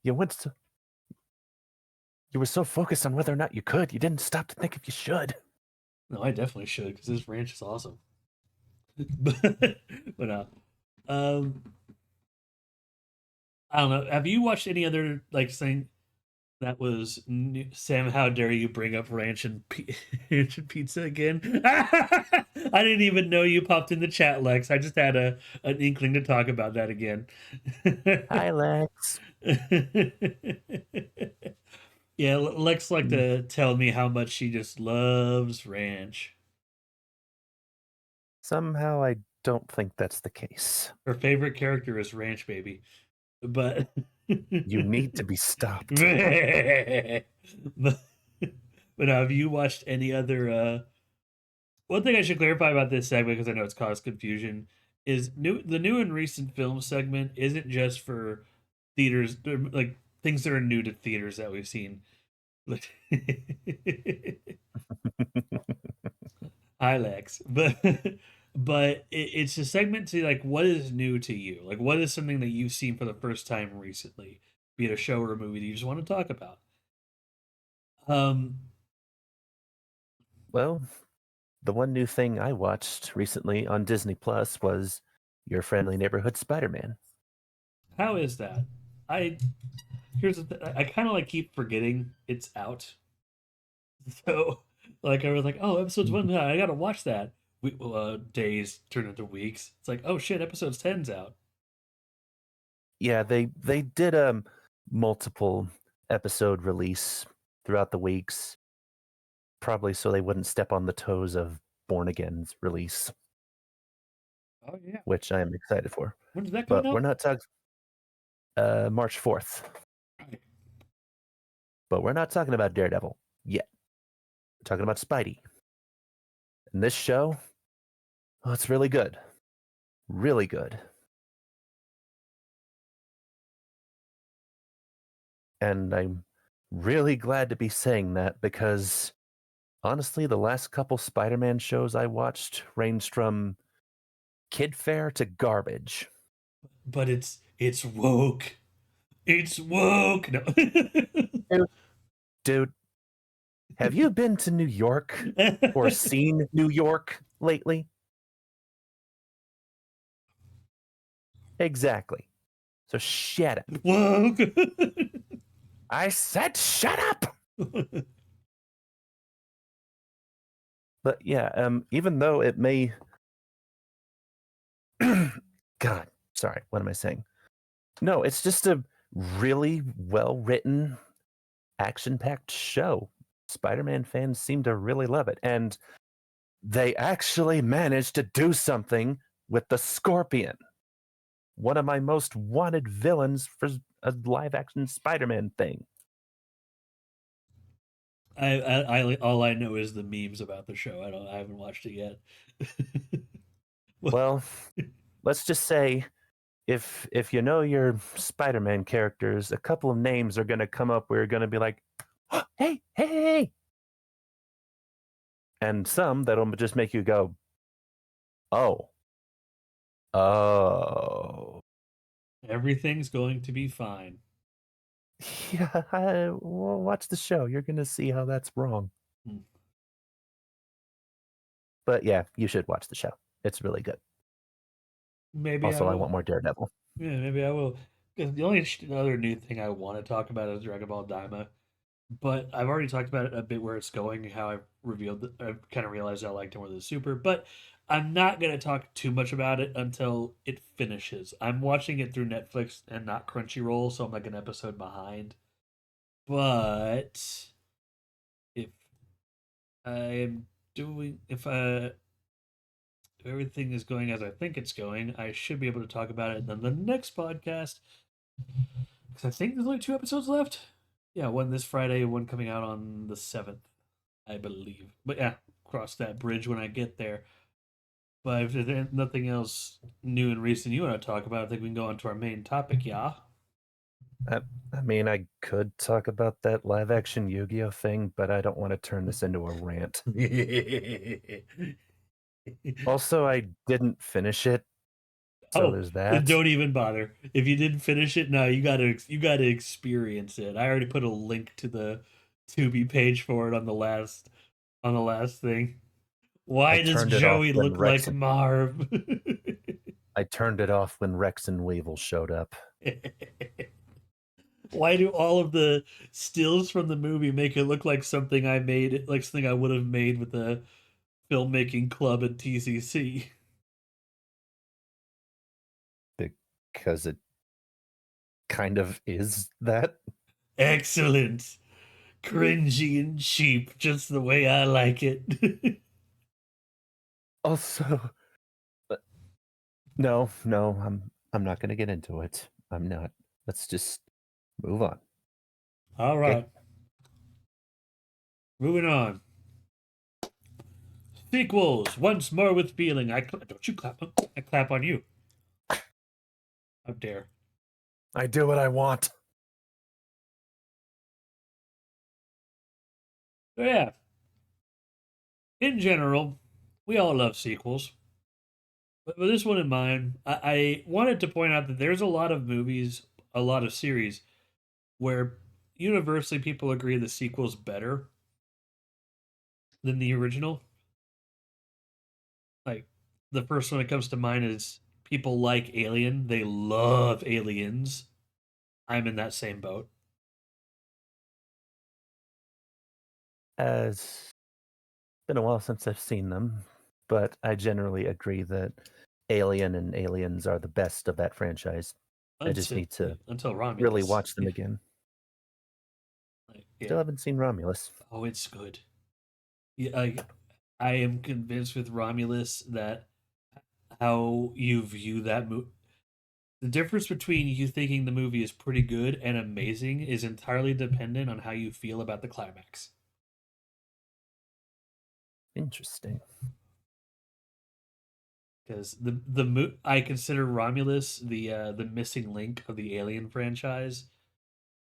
you went so, you were so focused on whether or not you could, you didn't stop to think if you should. no, I definitely should because this ranch is awesome. But um, I don't know. Have you watched any other like thing that was new? Sam? How dare you bring up ranch and, ranch and pizza again? I didn't even know you popped in the chat, Lex. I just had an inkling to talk about that again. Hi, Lex. Yeah, Lex like Mm. to tell me how much she just loves ranch. Somehow I don't think that's the case. Her favorite character is Ranch Baby, but You need to be stopped. but, but have you watched any other? One thing I should clarify about this segment because I know it's caused confusion is the new and recent film segment isn't just for theaters like things that are new to theaters that we've seen. Like, hi Lex, but it's a segment to like what is new to you, like what is something that you've seen for the first time recently, be it a show or a movie that you just want to talk about. Um, Well, the one new thing I watched recently on Disney Plus was Your Friendly Neighborhood Spider-Man. how is that? I here's I kind of like keep forgetting it's out. So, like, I was like, oh, episode's one, I gotta watch that. Days turn into weeks. It's like, oh shit, episode's 10's out. Yeah, they did a multiple episode release throughout the weeks, probably so they wouldn't step on the toes of Born Again's release, Oh yeah, which I am excited for. when's that coming But we're out? not talking March 4th. But we're not talking about Daredevil yet. We're talking about Spidey. And this show, oh, it's really good. Really good. And I'm really glad to be saying that because honestly, the last couple Spider Man shows I watched ranged from kid fare to garbage. But it's woke. It's woke. No. Dude, dude, have you been to New York or seen New York lately? Exactly. So shut up. Woke. I said shut up. But yeah, even though it may God, sorry, what am I saying? No, it's just a really well written, action packed show. Spider Man fans seem to really love it. And they actually managed to do something with the Scorpion, one of my most wanted villains for a live action Spider Man thing. all I know is the memes about the show. I haven't watched it yet. Well, Well, let's just say if you know your Spider Man characters, a couple of names are going to come up where you're going to be like, oh, hey, hey, hey. And some that'll just make you go, oh, oh. everything's going to be fine. Yeah, well, watch the show. You're going to see how that's wrong. Hmm. But yeah, you should watch the show. It's really good. Maybe I Also, I will. want more Daredevil. Yeah, maybe I will. 'Cause the only other new thing I want to talk about is Dragon Ball Daima, but I've already talked about it a bit where it's going, how I've revealed that I've kind of realized I liked it more than the Super, but I'm not going to talk too much about it until it finishes. I'm watching it through Netflix and not Crunchyroll, so I'm like an episode behind. But if I'm doing, if everything is going as I think it's going, I should be able to talk about it. And then the next podcast, because I think there's only 2 episodes left. Yeah, one this Friday, one coming out on the 7th, I believe. But yeah, cross that bridge when I get there. But if there's nothing else new and recent you want to talk about, I think we can go on to our main topic, yeah? I, I mean, I could talk about that live action Yu Gi Oh thing, but I don't want to turn this into a rant. Also, I didn't finish it, so Oh, there's that. don't even bother. If you didn't finish it, no, you gotta experience it. I already put a link to the Tubi page for it on the last thing. I Why does turned it off Joey when look like Marv? I turned it off when Rex and Weevil showed up. Why do all of the stills from the movie make it look like something I made, like something I would have made with the filmmaking club at TCC? Because it kind of is that. Excellent. Cringy and cheap, just the way I like it. Also, no, I'm not going to get into it. I'm not. Let's just move on. All Okay. right, moving on. Sequels, once more with feeling. Don't you clap? I clap on you. How dare? I do what I want. So yeah, in general, we all love sequels. But with this one in mind, I wanted to point out that there's a lot of movies, a lot of series where universally people agree the sequel's better than the original. Like the first one that comes to mind is people like Alien. They love Aliens. I'm in that same boat. As been a while since I've seen them, but I generally agree that Alien and Aliens are the best of that franchise. I just until need to until really Romulus. watch them again. Like, Still yeah. haven't seen Romulus. Oh, it's good. Yeah, I am convinced with Romulus that how you view that movie. The difference between you thinking the movie is pretty good and amazing is entirely dependent on how you feel about the climax. Interesting. Because I consider Romulus the missing link of the Alien franchise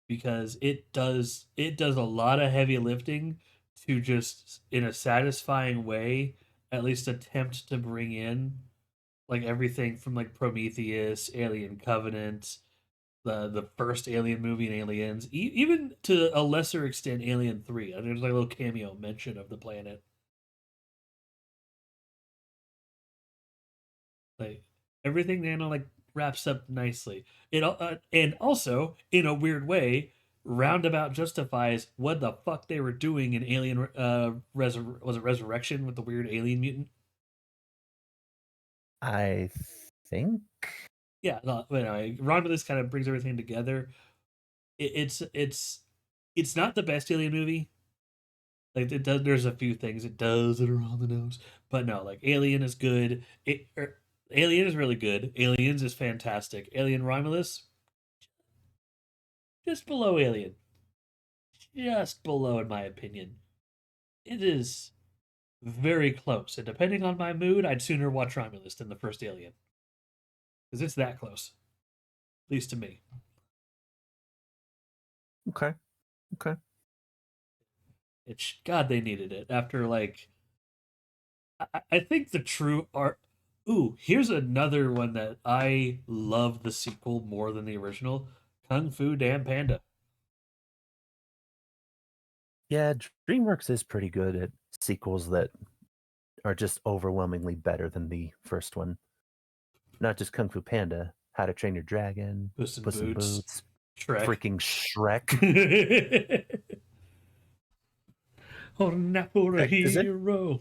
because it does a lot of heavy lifting to just in a satisfying way at least attempt to bring in like everything from like Prometheus, Alien Covenant, the first Alien movie and Aliens, even to a lesser extent Alien 3. There's like a little cameo mention of the planet. Like everything like wraps up nicely. And also in a weird way, Roundabout justifies what the fuck they were doing in Alien. Was it Resurrection with the weird alien mutant? I think Yeah, no, but anyway, Romulus kind of brings everything together. It's not the best alien movie. Like it does, there's a few things it does that are on the nose, but no, like Alien is good. Alien is really good. Aliens is fantastic. Alien Romulus just below Alien, just below in my opinion. It is very close, and depending on my mood, I'd sooner watch Romulus than the first Alien because it's that close, at least to me. okay. Okay. It's God, they needed it after like I think the true art. Ooh, here's another one that I love the sequel more than the original. Kung Fu Damn Panda. Yeah, DreamWorks is pretty good at sequels that are just overwhelmingly better than the first one. Not just Kung Fu Panda. How to Train Your Dragon, Puss in Puss in Boots, Boots, Shrek. freaking Shrek. Holding out for a Does it? hero.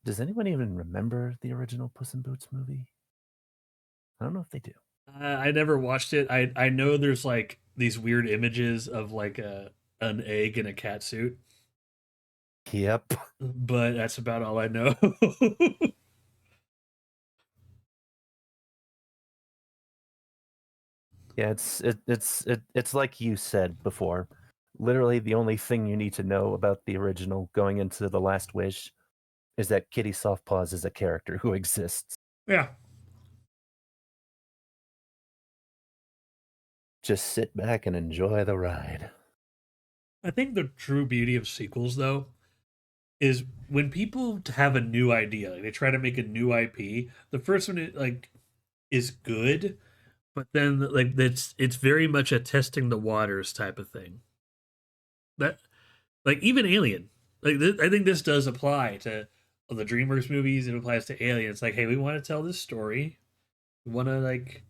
Does anyone even remember the original Puss in Boots movie? I don't know if they do. I never watched it. I know there's like these weird images of like an egg in a cat suit, Yep. but that's about all I know. Yeah, it's like you said before. Literally, the only thing you need to know about the original going into The Last Wish is that Kitty Softpaws is a character who exists. Yeah. Just sit back and enjoy the ride. I think the true beauty of sequels, though, is when people have a new idea, like they try to make a new IP. The first one, like, is good, but then like it's very much a testing the waters type of thing. That like even Alien, like I think this does apply to the DreamWorks movies. It applies to Alien. It's like, hey, we want to tell this story. We want to like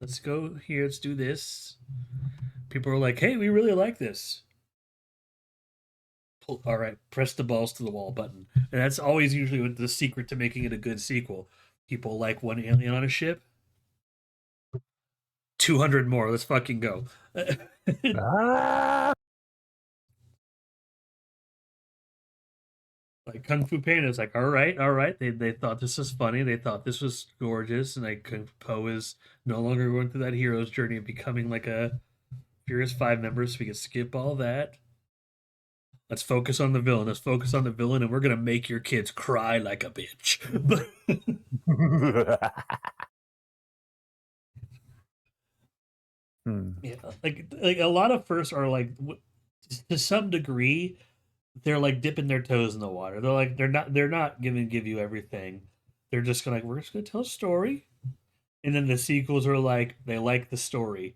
let's go here. Let's do this. People are like, hey, we really like this. All right, press the balls to the wall button, and that's always usually the secret to making it a good sequel. People like one alien on a ship. 200 more. Let's fucking go. Ah! Like Kung Fu Panda is like, all right, all right. They thought this was funny. They thought this was gorgeous, and like Kung Po is no longer going through that hero's journey of becoming like a Furious Five member, so we can skip all that. Let's focus on the villain. Let's focus on the villain, and we're gonna make your kids cry like a bitch. Hmm. Yeah, like a lot of firsts are like to some degree they're like dipping their toes in the water. They're not gonna give you everything. They're just gonna like we're just gonna tell a story, and then the sequels are like they like the story,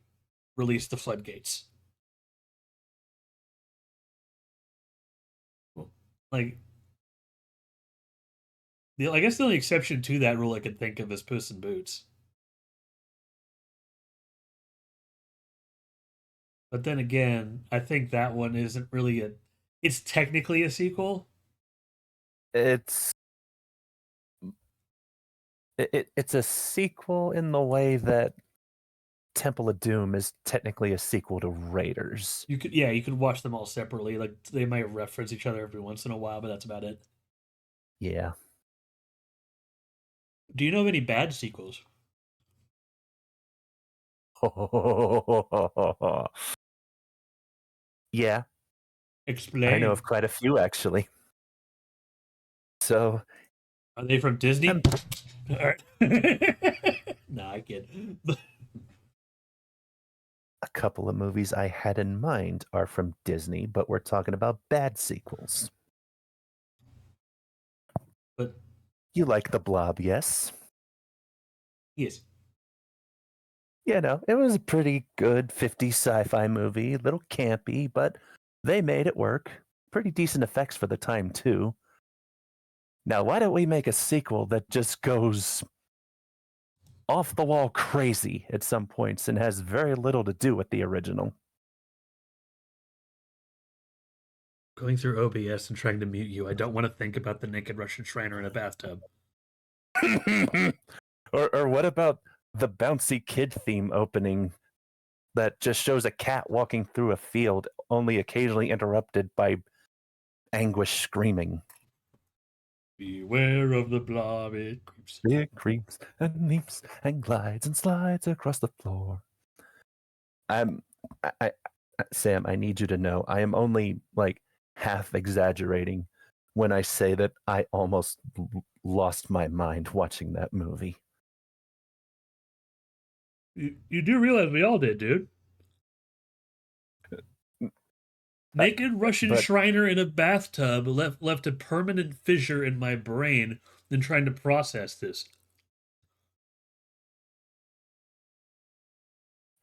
release the floodgates. Like I guess the only exception to that rule I could think of is Puss in Boots. But then again, I think that one isn't really a. It's technically a sequel. it's it's a sequel in the way that Temple of Doom is technically a sequel to Raiders. You could watch them all separately. Like they might reference each other every once in a while, but that's about it. Yeah. Do you know of any bad sequels? Yeah, I know of Explain. quite a few actually. So, Are they from Disney? um, All right. Nah, I kid. a couple of movies I had in mind are from Disney, but we're talking about bad sequels. But You like The Blob, yes? yes, You know, it was a pretty good 50s sci-fi movie, a little campy, but they made it work. Pretty decent effects for the time, too. Now, why don't we make a sequel that just goes off the wall crazy at some points and has very little to do with the original? going through OBS and trying to mute you. I don't want to think about the naked Russian Shriner in a bathtub. Or what about the bouncy kid theme opening that just shows a cat walking through a field, only occasionally interrupted by anguish screaming? Beware of the blob, it creeps. It creeps and leaps and glides and slides across the floor. I'm, Sam, I need you to know I am only like half exaggerating when I say that I almost lost my mind watching that movie. You do realize we all did, dude. Uh, Naked Russian but Shriner in a bathtub left a permanent fissure in my brain than trying to process this.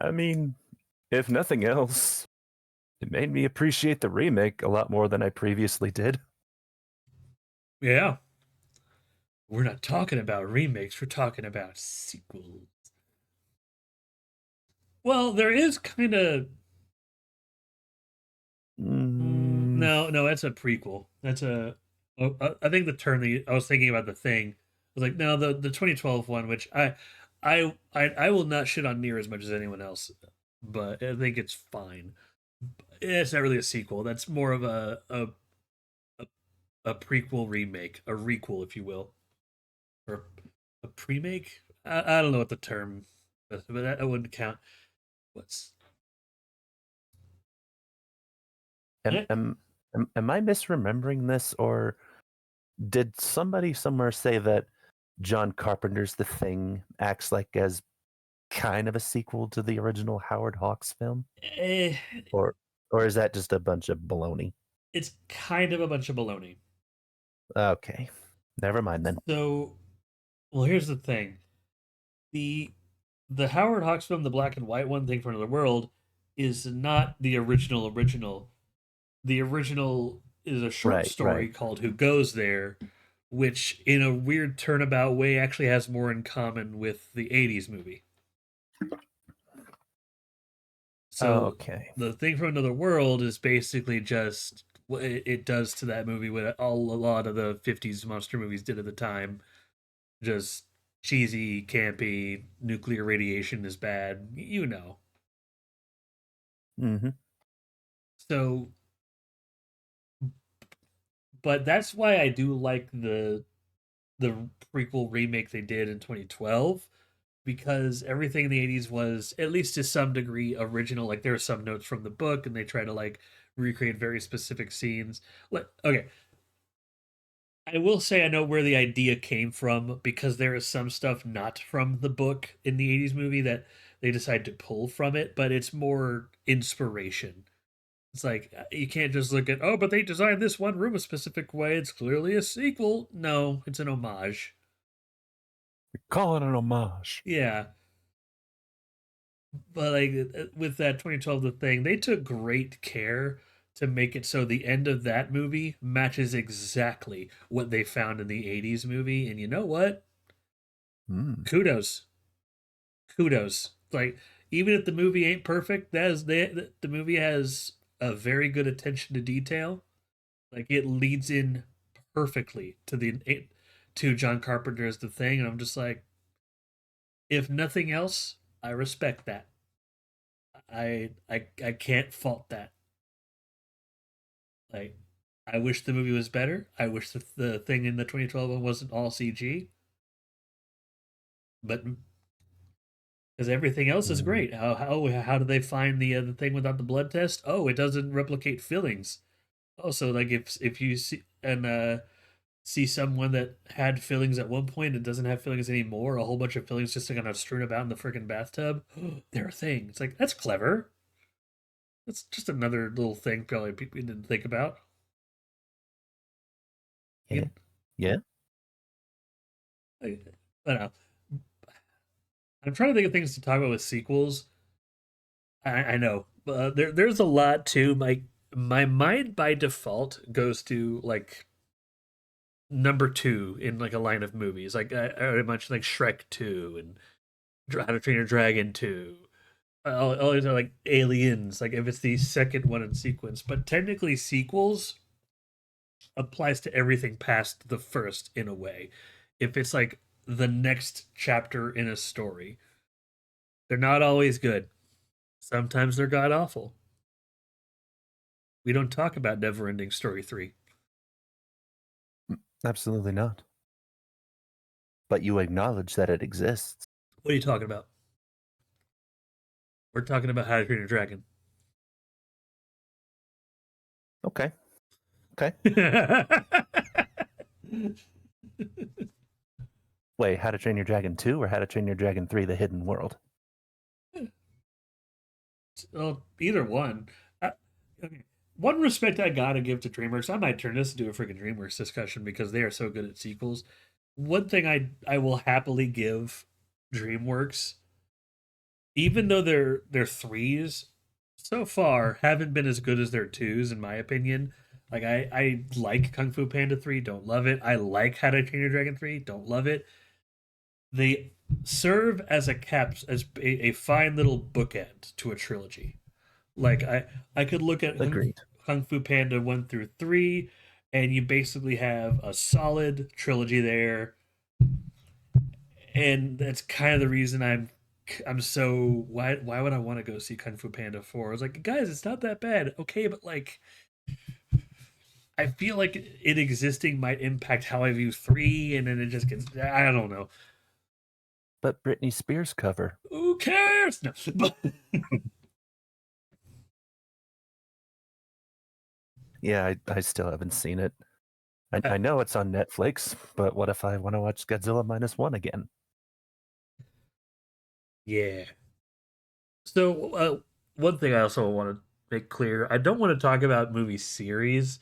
I mean, if nothing else, it made me appreciate the remake a lot more than I previously did. Yeah. We're not talking about remakes, we're talking about sequels. Well, there is kind of Mm, no, that's a prequel. That's a I think the term that I was thinking about the thing. I was like, no, the 2012 one, which I will not shit on near as much as anyone else, but I think it's fine. It's not really a sequel. That's more of a, a prequel remake, a requel, if you will, or a pre-make. I don't know what the term, but that wouldn't count. What's am, eh, am, am I misremembering this, or did somebody somewhere say that John Carpenter's The Thing acts like as kind of a sequel to the original Howard Hawks film, eh, or is that just a bunch of baloney? it's kind of a bunch of baloney. Okay, never mind then. So, well, here's the thing: the the Howard Hawks film, the black and white one, Thing for Another World, is not the original original. The original is a short Right, right. story called Who Goes There, which in a weird turnabout way actually has more in common with the 80s movie. So Okay. the Thing from Another World is basically just what it does to that movie, what a lot of the 50s monster movies did at the time. Just cheesy, campy, nuclear radiation is bad, you know. Mm-hmm. So, but that's why I do like the prequel remake they did in 2012, because everything in the 80s was at least to some degree original. Like there are some notes from the book and they try to like recreate very specific scenes. Like okay, I will say I know where the idea came from because there is some stuff not from the book in the 80s movie that they decide to pull from it, but it's more inspiration. It's like you can't just look at, oh, but they designed this one room a specific way. It's clearly a sequel. No, it's an homage. Call it an homage. Yeah, but like with that 2012 the thing, they took great care to make it so the end of that movie matches exactly what they found in the 80s movie. And you know what? Mm. Kudos, kudos. Like even if the movie ain't perfect, that is the movie has a very good attention to detail. Like it leads in perfectly to the to John Carpenter's The Thing, and I'm just like, if nothing else, I respect that. I can't fault that. Like, I wish the movie was better. I wish the thing in the 2012 one wasn't all CG, but because everything else is Mm. great. How do they find the thing without the blood test? Oh, it doesn't replicate fillings. Oh, so like if you see someone that had fillings at one point and doesn't have fillings anymore, a whole bunch of fillings just kind of strewn about in the freaking bathtub, they're a thing. It's like that's clever. That's just another little thing probably people didn't think about. Yeah. You, Yeah. I don't know. I'm trying to think of things to talk about with sequels. I know there's a lot too. My mind by default goes to like number two in like a line of movies. Like I mentioned like Shrek 2 and How to Train Your Dragon 2. All these are like aliens. Like if it's the second one in sequence, but technically sequels applies to everything past the first in a way. If it's like the next chapter in a story, they're not always good. Sometimes they're god awful. We don't talk about Neverending Story 3. Absolutely not. But you acknowledge that it exists. What are you talking about? We're talking about How to Train Your Dragon. Okay. Okay. Wait, How to Train Your Dragon 2 or How to Train Your Dragon 3 The Hidden World? Well, either one. Okay. One respect I gotta give to DreamWorks. I might turn this into a freaking DreamWorks discussion because they are so good at sequels. One thing I will happily give DreamWorks, even though their threes so far haven't been as good as their twos, in my opinion. Like I like Kung Fu Panda 3, don't love it. I like How to Train Your Dragon 3, don't love it. They serve as a fine little bookend to a trilogy. Like I could look at Agreed. Kung Fu Panda 1 through 3 and you basically have a solid trilogy there, and that's kind of the reason I'm so why would I want to go see Kung Fu Panda 4? I was like, guys, it's not that bad. Okay, but like I feel like it existing might impact how I view 3, and then it just gets I don't know. But Britney Spears cover. Who cares? No. But Yeah, I still haven't seen it. uh, I know it's on Netflix, but what if I want to watch Godzilla minus one again? yeah. So one thing I also want to make clear, I don't want to talk about movie series.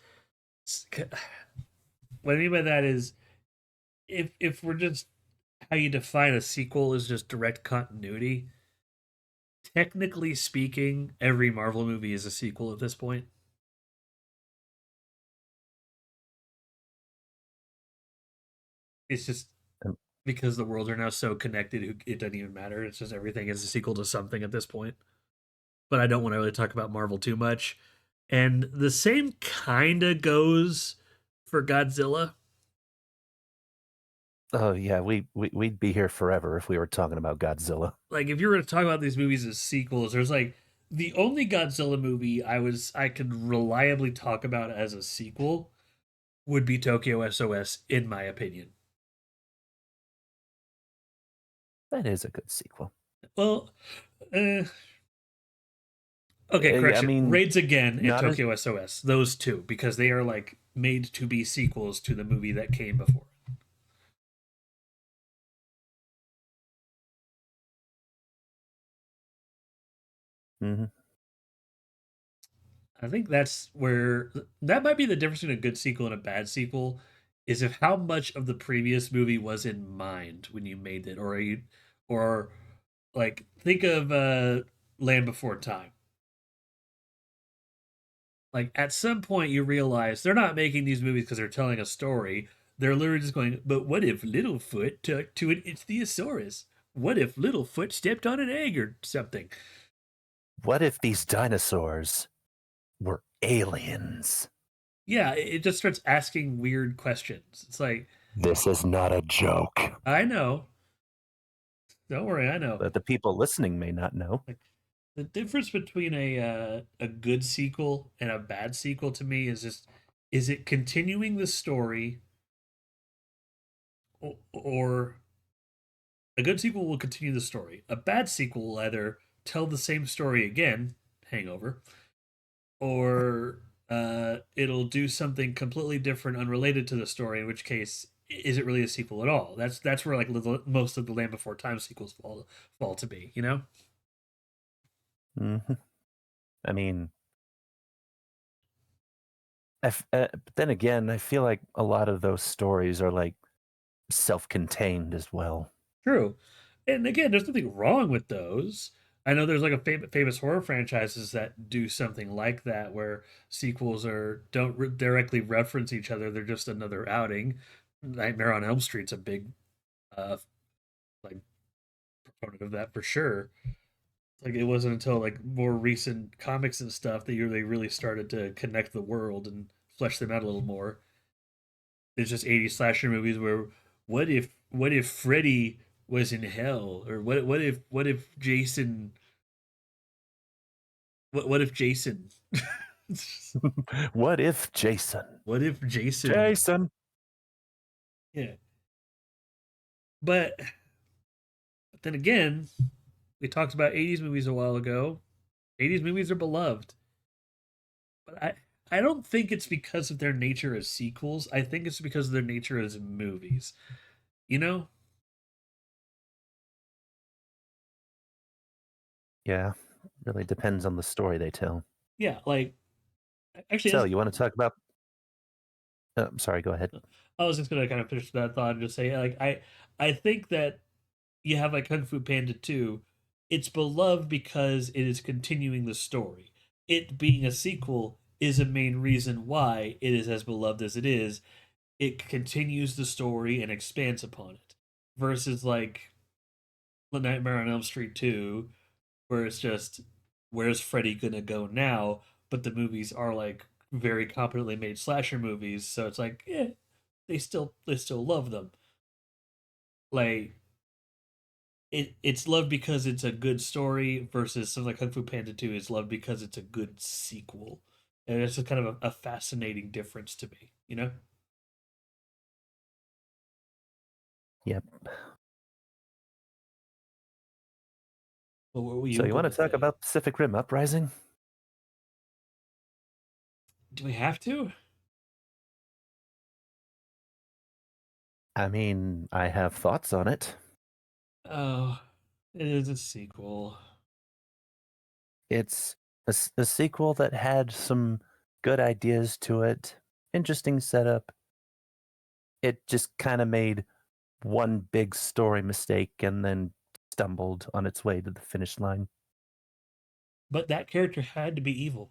What I mean by that is if we're just how you define a sequel is just direct continuity. Technically speaking, every Marvel movie is a sequel at this point. It's just Um, because the worlds are now so connected, it doesn't even matter. It's just everything is a sequel to something at this point. But I don't want to really talk about Marvel too much. And the same kind of goes for Godzilla. Oh yeah, we'd be here forever if we were talking about Godzilla. Like if you were to talk about these movies as sequels, there's like the only Godzilla movie I could reliably talk about as a sequel would be Tokyo SOS, in my opinion. That is a good sequel. Well, uh, okay, Yeah, I correction. mean, Raids Again and not as Tokyo SOS. Those two, because they are like made to be sequels to the movie that came before. mhm. I think that's where that might be the difference between a good sequel and a bad sequel, is if how much of the previous movie was in mind when you made it, or like think of Land Before Time. Like at some point you realize they're not making these movies because they're telling a story. They're literally just going, but what if Littlefoot took to an ichthyosaurus? What if Littlefoot stepped on an egg or something? What if these dinosaurs were aliens? Yeah, it just starts asking weird questions. It's like, This is not a joke. I know. Don't worry, I know. But the people listening may not know. Like the difference between a good sequel and a bad sequel to me is just is it continuing the story, or a good sequel will continue the story. A bad sequel will either tell the same story again, Hangover, or it'll do something completely different, unrelated to the story. In which case, is it really a sequel at all? That's where like most of the Land Before Time sequels fall to be. You know? Hmm. I mean, but then again, I feel like a lot of those stories are like self-contained as well. True. And again, there's nothing wrong with those. I know there's like a famous horror franchises that do something like that, where sequels are don't directly reference each other. They're just another outing. Nightmare on Elm Street's a big uh like proponent of that for sure. Like it wasn't until like more recent comics and stuff that they really started to connect the world and flesh them out a little more. There's just 80s slasher movies where what if Freddy was in hell, or what if Jason, what if Jason What if Jason? what if Jason, Jason. yeah. But then again, we talked about 80s movies a while ago. 80s movies are beloved, but I don't think it's because of their nature as sequels. I think it's because of their nature as movies. You know? Yeah, really depends on the story they tell. Yeah, like actually So, that's you want to talk about? I'm sorry. Go ahead. I was just gonna kind of finish that thought and just say like I think that you have like Kung Fu Panda 2, it's beloved because it is continuing the story. It being a sequel is a main reason why it is as beloved as it is. It continues the story and expands upon it, versus like The Nightmare on Elm Street 2, where it's just where's Freddy gonna go now? But the movies are like very competently made slasher movies, so it's like, they still love them. Like it's loved because it's a good story versus something like Kung Fu Panda 2 is loved because it's a good sequel. And it's a kind of a fascinating difference to me, you know? Yep. Well, where were So you you go want to with talk about Pacific Rim Uprising? do we have to? I mean, I have thoughts on it. Oh, it is a sequel. It's a sequel that had some good ideas to it, interesting setup. It just kind of made one big story mistake and then stumbled on its way to the finish line. But that character had to be evil.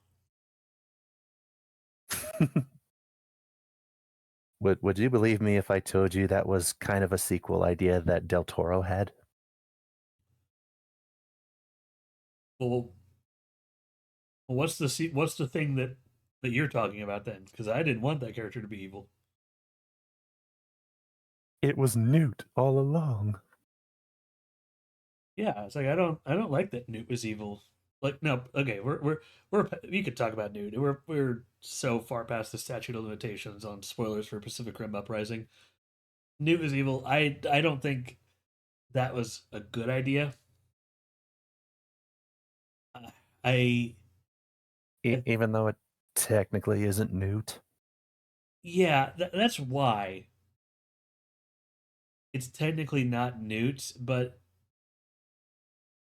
Would you believe me if I told you that was kind of a sequel idea that Del Toro had? Well, what's the thing that you're talking about then? Because I didn't want that character to be evil. It was Newt all along. Yeah, it's like I don't like that Newt was evil. Like no, okay, we're we could talk about Newt. We're so far past the statute of limitations on spoilers for Pacific Rim Uprising. Newt is evil. I don't think that was a good idea. Uh, I, I Even though it technically isn't Newt. yeah, that's why it's technically not Newt, but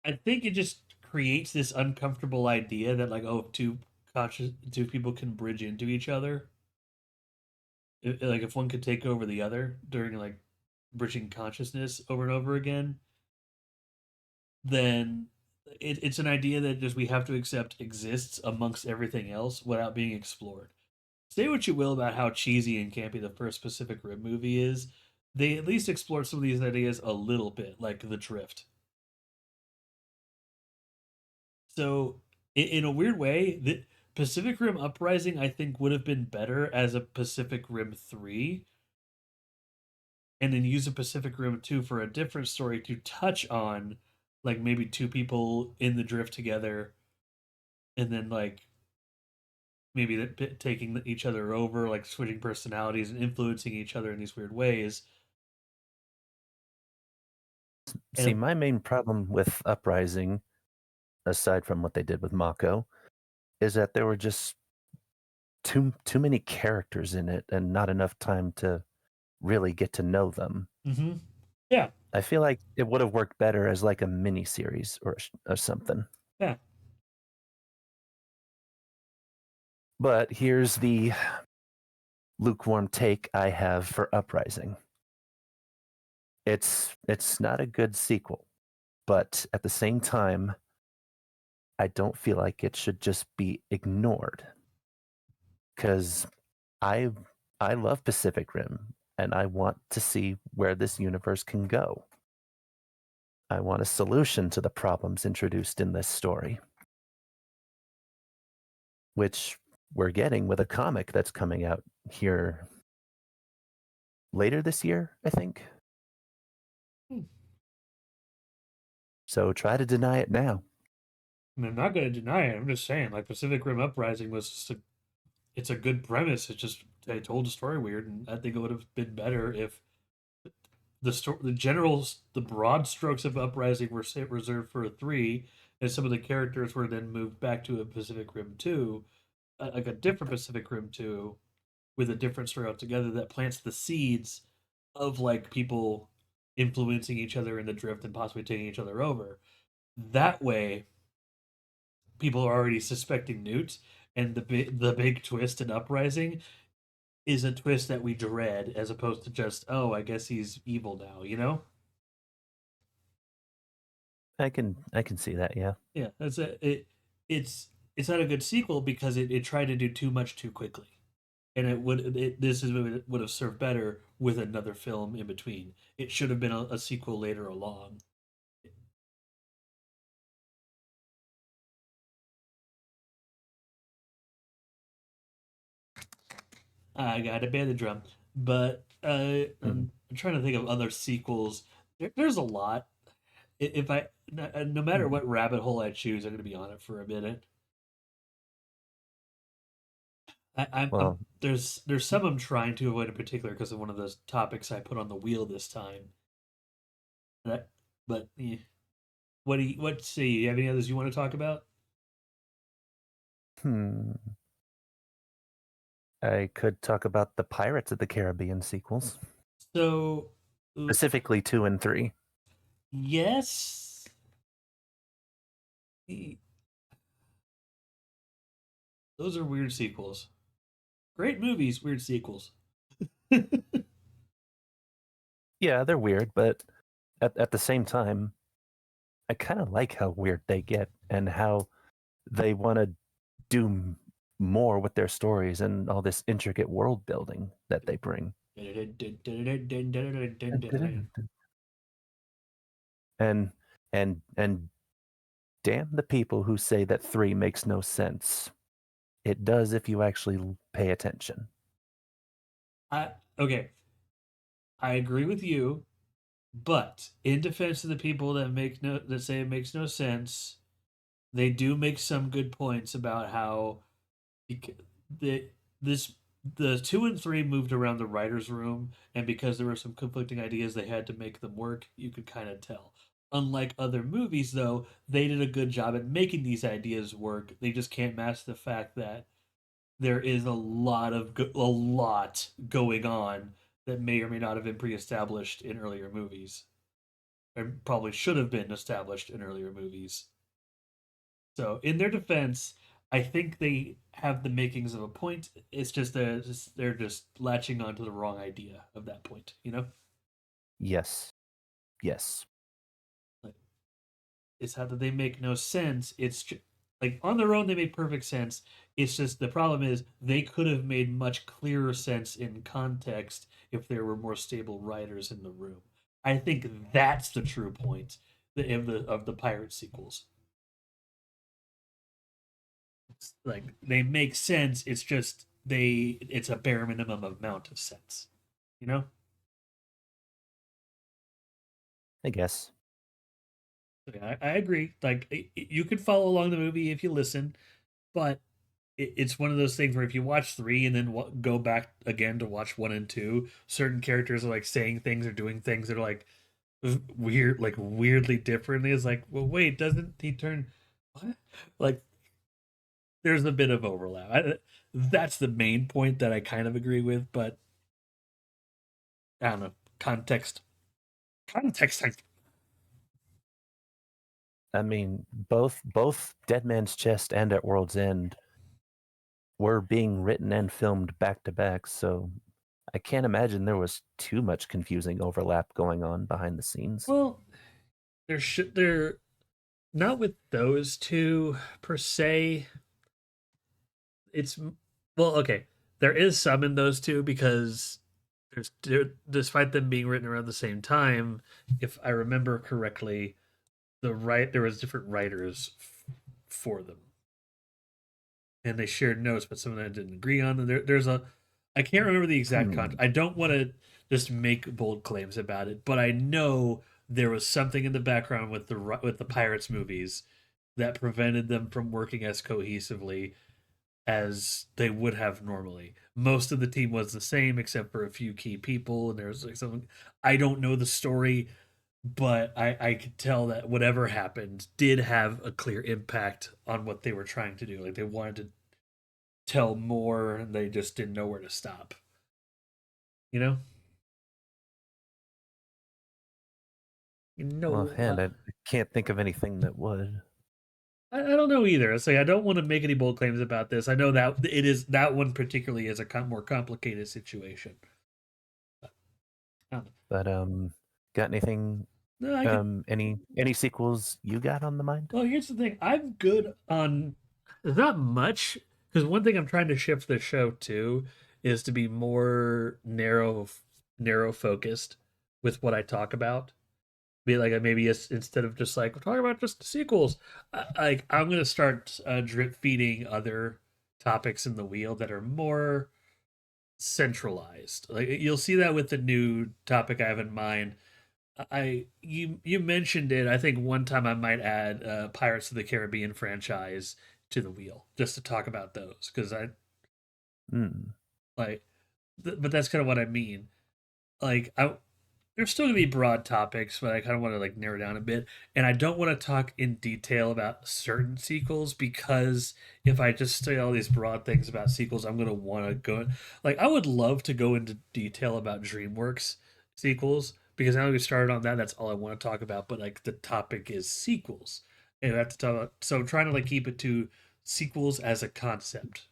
I think it just creates this uncomfortable idea that like oh two people can bridge into each other. Like if one could take over the other during like bridging consciousness over and over again, then it's an idea that just we have to accept exists amongst everything else without being explored. Say what you will about how cheesy and campy the first Pacific Rim movie is, they at least explored some of these ideas a little bit, like the drift. So, in a weird way, the Pacific Rim Uprising I think would have been better as a Pacific Rim 3, and then use a Pacific Rim 2 for a different story to touch on like maybe two people in the drift together and then like maybe taking each other over, like switching personalities and influencing each other in these weird ways. See, And my main problem with Uprising, aside from what they did with Mako, is that there were just too many characters in it and not enough time to really get to know them. mm-hmm. Yeah, I feel like it would have worked better as like a mini series or something. yeah. But here's the lukewarm take I have for Uprising. It's not a good sequel, but at the same time, I don't feel like it should just be ignored because I I love Pacific Rim and I want to see where this universe can go. I want a solution to the problems introduced in this story, which we're getting with a comic that's coming out here later this year, I think. Hmm. So try to deny it now. And I'm not going to deny it. I'm just saying, like Pacific Rim Uprising was it's a good premise. It just they told the story weird, and I think it would have been better if the broad strokes of Uprising were reserved for a 3, and some of the characters were then moved back to a Pacific Rim 2, like a different Pacific Rim 2 with a different story altogether that plants the seeds of like people influencing each other in the drift and possibly taking each other over. That way, people are already suspecting Newt, and the big twist in Uprising is a twist that we dread, as opposed to just oh, I guess he's evil now. You know? I can see that, yeah. Yeah, that's it. It's it's not a good sequel because it tried to do too much too quickly, and this is would have served better with another film in between. It should have been a sequel later along. I got to bear the drum, but Hmm. I'm trying to think of other sequels. There's a lot. If I no matter Hmm. what rabbit hole I choose, I'm going to be on it for a minute. I'm Well, there's some I'm trying to avoid in particular because of one of those topics I put on the wheel this time. But, but what do what say you have any others you want to talk about? hmm. I could talk about the Pirates of the Caribbean sequels, So uh, specifically 2 and 3. yes, those are weird sequels. Great movies, weird sequels. Yeah, they're weird, but at the same time, I kind of like how weird they get and how they want to do more with their stories and all this intricate world building that they bring. And and damn the people who say that 3 makes no sense. It does if you actually pay attention. I okay, I agree with you, but in defense of the people that say it makes no sense, they do make some good points about how the this the 2 and 3 moved around the writers' room, and because there were some conflicting ideas, they had to make them work. You could kind of tell. Unlike other movies, though, they did a good job at making these ideas work. They just can't match the fact that there is a lot going on that may or may not have been pre-established in earlier movies, or probably should have been established in earlier movies. So, in their defense, I think they have the makings of a point. It's just they're just latching onto the wrong idea of that point. You know, Yes. Yes. like, it's how that they make no sense. Like on their own they make perfect sense. It's just the problem is they could have made much clearer sense in context if there were more stable writers in the room. I think that's the true point of the pirate sequels. Like they make sense. It's just it's a bare minimum amount of sense. You know? I guess. Yeah, I agree. Like you could follow along the movie if you listen, but it's one of those things where if you watch three and then go back again to watch one and two, certain characters are like saying things or doing things that are like weird, like weirdly different. It's like, well, wait, doesn't he turn? What? Like, there's a bit of overlap. That's the main point that I kind of agree with, but I don't know. Context, context. I mean, both Dead Man's Chest and At World's End were being written and filmed back to back, so I can't imagine there was too much confusing overlap going on behind the scenes. Well, there not with those two per se. It's well, okay. There is some in those two because despite them being written around the same time, if I remember correctly, there was different writers for them, and they shared notes, but some of them didn't agree on. And there's a I can't remember the exact Hmm. con. I don't want to just make bold claims about it, but I know there was something in the background with the Pirates movies that prevented them from working as cohesively as they would have normally. Most of the team was the same except for a few key people, and there's like something I don't know the story, but I could tell that whatever happened did have a clear impact on what they were trying to do. Like they wanted to tell more, and they just didn't know where to stop. You know, you know. Offhand, I can't think of anything that would. I don't know either. I say I don't want to make any bold claims about this. I know that it is that one particularly is a more complicated situation. I don't know. But got anything? No, I could Any sequels you got on the mind? Well, here's the thing. I'm good on. There's not much because one thing I'm trying to shift the show to is to be more narrow focused with what I talk about. Be like maybe instead of just like talking about just sequels, I'm gonna start drip feeding other topics in the wheel that are more centralized. Like you'll see that with the new topic I have in mind. You mentioned it. I think one time I might add Pirates of the Caribbean franchise to the wheel just to talk about those because I Hmm. like, but that's kind of what I mean. Like I there's still gonna be broad topics, but I kind of want to like narrow down a bit. And I don't want to talk in detail about certain sequels because if I just say all these broad things about sequels, I'm gonna want to go like I would love to go into detail about DreamWorks sequels because now that we started on that, that's all I want to talk about. But like the topic is sequels, and I have to talk about. So I'm trying to like keep it to sequels as a concept.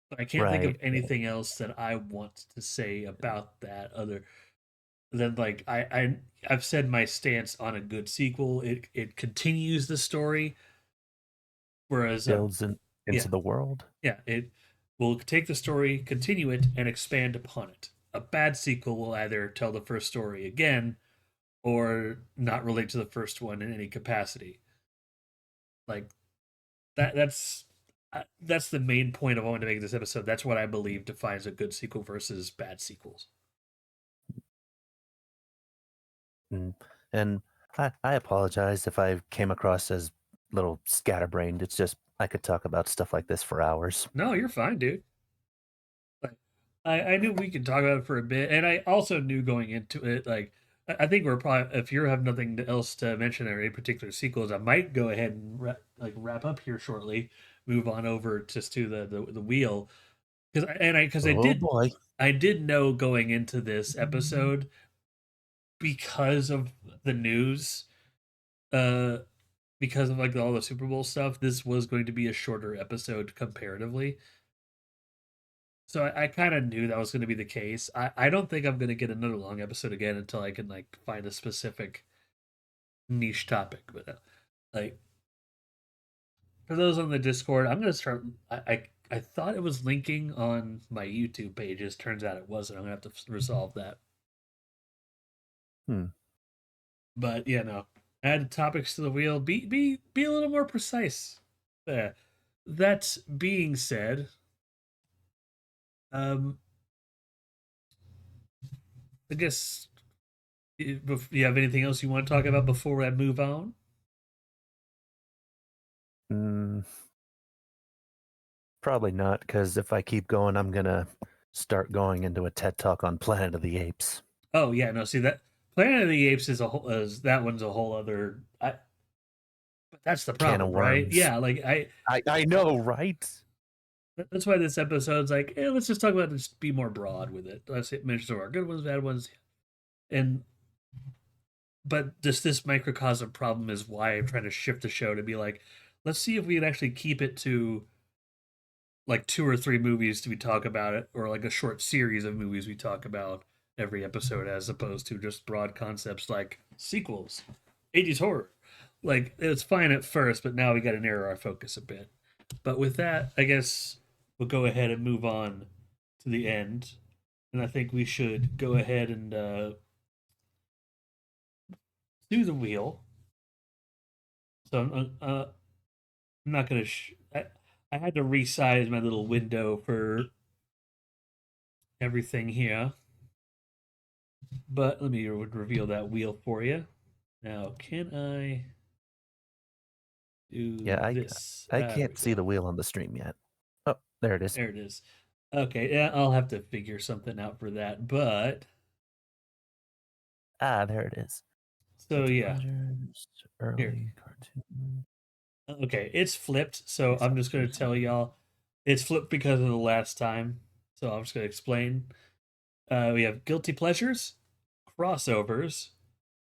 But I can't think of Right. anything else that I want to say about that other then like I've said my stance on a good sequel. It continues the story, whereas Builds yeah into the world. it will take the story, continue it, and expand upon it. A bad sequel will either tell the first story again or not relate to the first one in any capacity. Like that's the main point of wanting to make this episode. That's what I believe defines a good sequel versus bad sequels. Mm. And I apologize if I came across as a little scatterbrained. It's just I could talk about stuff like this for hours. No, you're fine, dude. Like, I knew we could talk about it for a bit, and I also knew going into it, like, I think we're probably if you have nothing else to mention or any particular sequels, I might go ahead and wrap up here shortly, move on over just to the wheel because Oh boy. I did know going into this episode because of the news, uh, because of like all the Super Bowl stuff, this was going to be a shorter episode comparatively. So I kind of knew that was going to be the case. I don't think I'm going to get another long episode again until I can like find a specific niche topic. But like for those on the Discord, I'm going to start. I thought it was linking on my YouTube pages. Turns out it wasn't. I'm going to have to resolve that. Hmm. But yeah, no. Add topics to the wheel. Be a little more precise. Yeah. That being said, um, I guess if you have anything else you want to talk about before I move on? Mm, probably not, because if I keep going, I'm gonna start going into a TED talk on Planet of the Apes. Oh yeah, no. See that Planet of the Apes is a whole. That one's a whole other. But that's the Can of problem, right? worms. Yeah, like I know, right? That's why this episode's like, let's just talk about this. Be more broad with it. Let's mention some of our good ones, bad ones, and but just this microcosm problem is why I'm trying to shift the show to be like, let's see if we can actually keep it to like two or three movies to we talk about it, or like a short series of movies we talk about every episode, as opposed to just broad concepts like sequels, 80s horror. Like it's fine at first, but now we got to narrow our focus a bit. But with that, I guess we'll go ahead and move on to the end, and I think we should go ahead and do the wheel. So I'm not gonna. I had to resize my little window for everything here. But let me reveal that wheel for you. Now, can I do Yeah, this? I There we can't see go. the wheel on the stream yet. Oh, there it is. There it is. Okay, yeah, I'll have to figure something out for that. But Ah, there it is. so Guilty yeah, pleasures, here. early cartoon. Okay, it's flipped. So Police I'm just gonna officers. tell y'all, it's flipped because of the last time. So I'm just gonna explain. We have guilty pleasures, crossovers,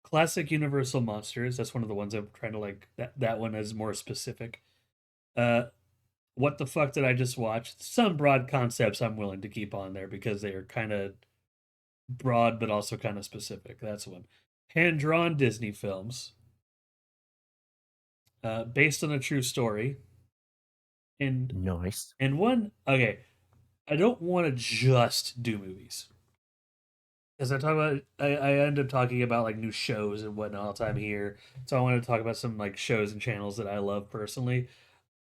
classic Universal monsters. That's one of the ones I'm trying to like. That one is more specific. Uh, what the fuck did I just watch? Some broad concepts I'm willing to keep on there because they are kind of broad but also kind of specific. That's one. Hand drawn Disney films based on a true story. And Nice. one, okay, I don't want to just do movies. As I talk about, I end up talking about like new shows and whatnot all the time here. So I want to talk about some like shows and channels that I love personally.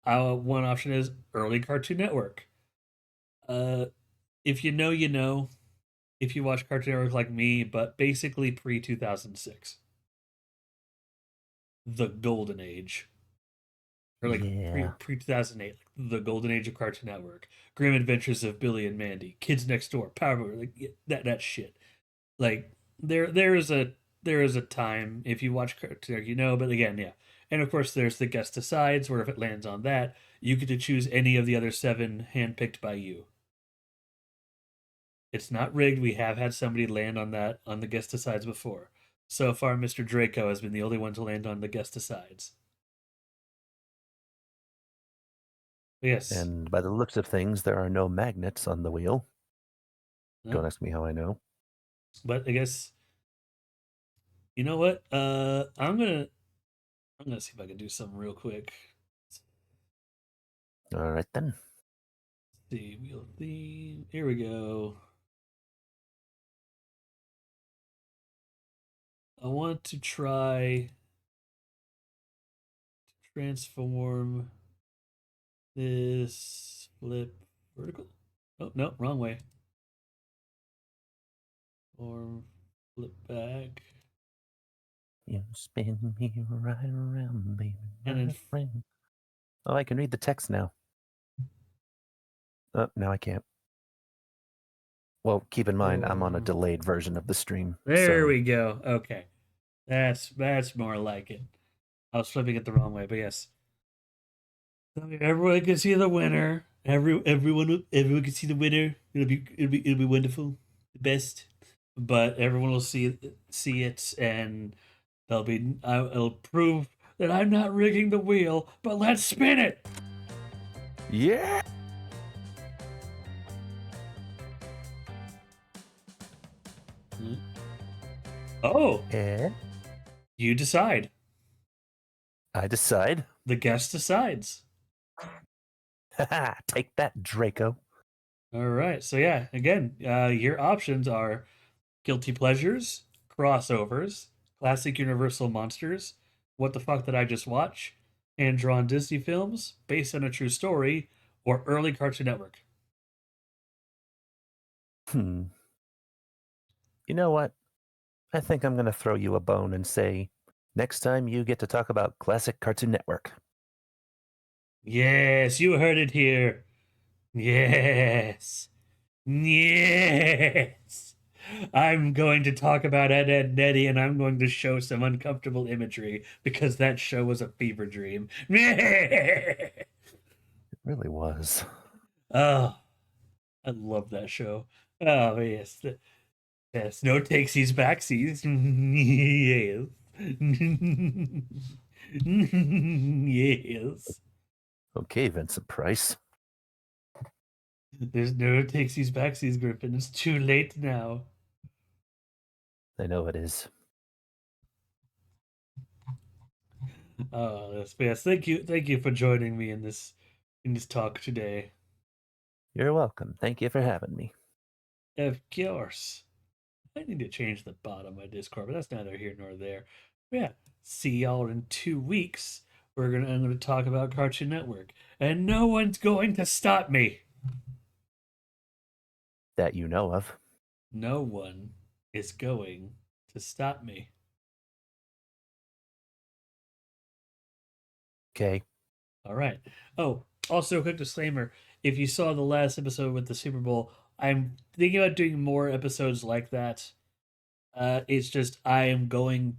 One option is early Cartoon Network. Uh, if you know, you know. If you watch Cartoon Network like me, but basically pre 2006, the golden age, or like pre Yeah. 2008, like the golden age of Cartoon Network. Grim Adventures of Billy and Mandy, Kids Next Door, Power, like that shit. Like there is a time if you watch Cartoon Network, you know. But again, yeah. And of course, there's the guest decides, where if it lands on that, you get to choose any of the other seven handpicked by you. It's not rigged. We have had somebody land on that on the guest decides before. So far, Mr. Draco has been the only one to land on the guest decides. Yes. And by the looks of things, there are no magnets on the wheel. Don't No. ask me how I know. But I guess you know what? I'm gonna see if I can do something real quick. All right then. Let's see, wheel theme. Here we go. I want to try to transform this flip vertical. Oh no, wrong way. Or flip back. You spin me right around, baby, And then right around. Oh, I can read the text now. Oh, no, I can't. Well, keep in mind, I'm on a or delayed version of the stream, there so we go. Okay. That's more like it. I was flipping it the wrong way, but yes. Everyone can see the winner. Everyone can see the winner. It'll be wonderful. The best. But everyone will see it, and it'll prove that I'm not rigging the wheel, but let's spin it. yeah. Oh, And you decide. I decide. The guest decides. Take that, Draco. All right. So yeah, again, your options are guilty pleasures, crossovers, classic Universal monsters, what the fuck did I just watch, hand drawn Disney films based on a true story, or early Cartoon Network. Hmm. You know what? I think I'm going to throw you a bone and say, next time you get to talk about classic Cartoon Network. Yes, you heard it here. Yes. Yes. I'm going to talk about Ed, Ed, and Eddie, and I'm going to show some uncomfortable imagery because that show was a fever dream. It really was. Oh, I love that show. Oh, yes. Yes, no takesies, backsies. Yes. Yes. Okay, Vincent Price. There's no takesies, backsies, Gryphon. It's too late now. I know it is. Oh, yes. Thank you for joining me in this talk today. You're welcome. Thank you for having me. Of course. I need to change the bottom of my Discord, but that's neither here nor there. But yeah, see y'all in 2 weeks. I'm gonna talk about Cartoon Network, and no one's going to stop me. That you know of. No one is going to stop me. Okay. All right. Oh, also a quick disclaimer: if you saw the last episode with the Super Bowl, I'm thinking about doing more episodes like that. It's just I am going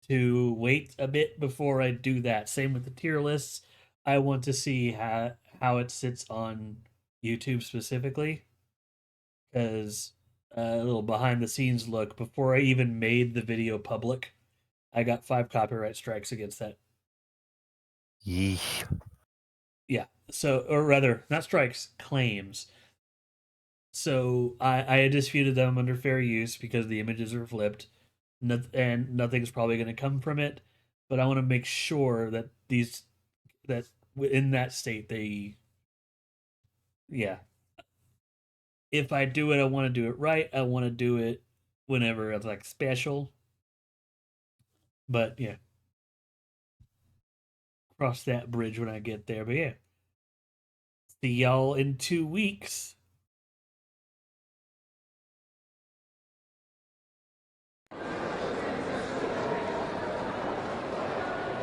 to wait a bit before I do that. Same with the tier lists. I want to see how it sits on YouTube specifically, because a little behind the scenes look, before I even made the video public, I got 5 copyright strikes against that. Yee. Yeah. So, or rather, not strikes, claims. So I disputed them under fair use because the images are flipped, and nothing's probably going to come from it. But I want to make sure that that in that state, they, yeah. If I do it, I want to do it right. I want to do it whenever it's like special. But yeah, cross that bridge when I get there. But yeah, see y'all in 2 weeks.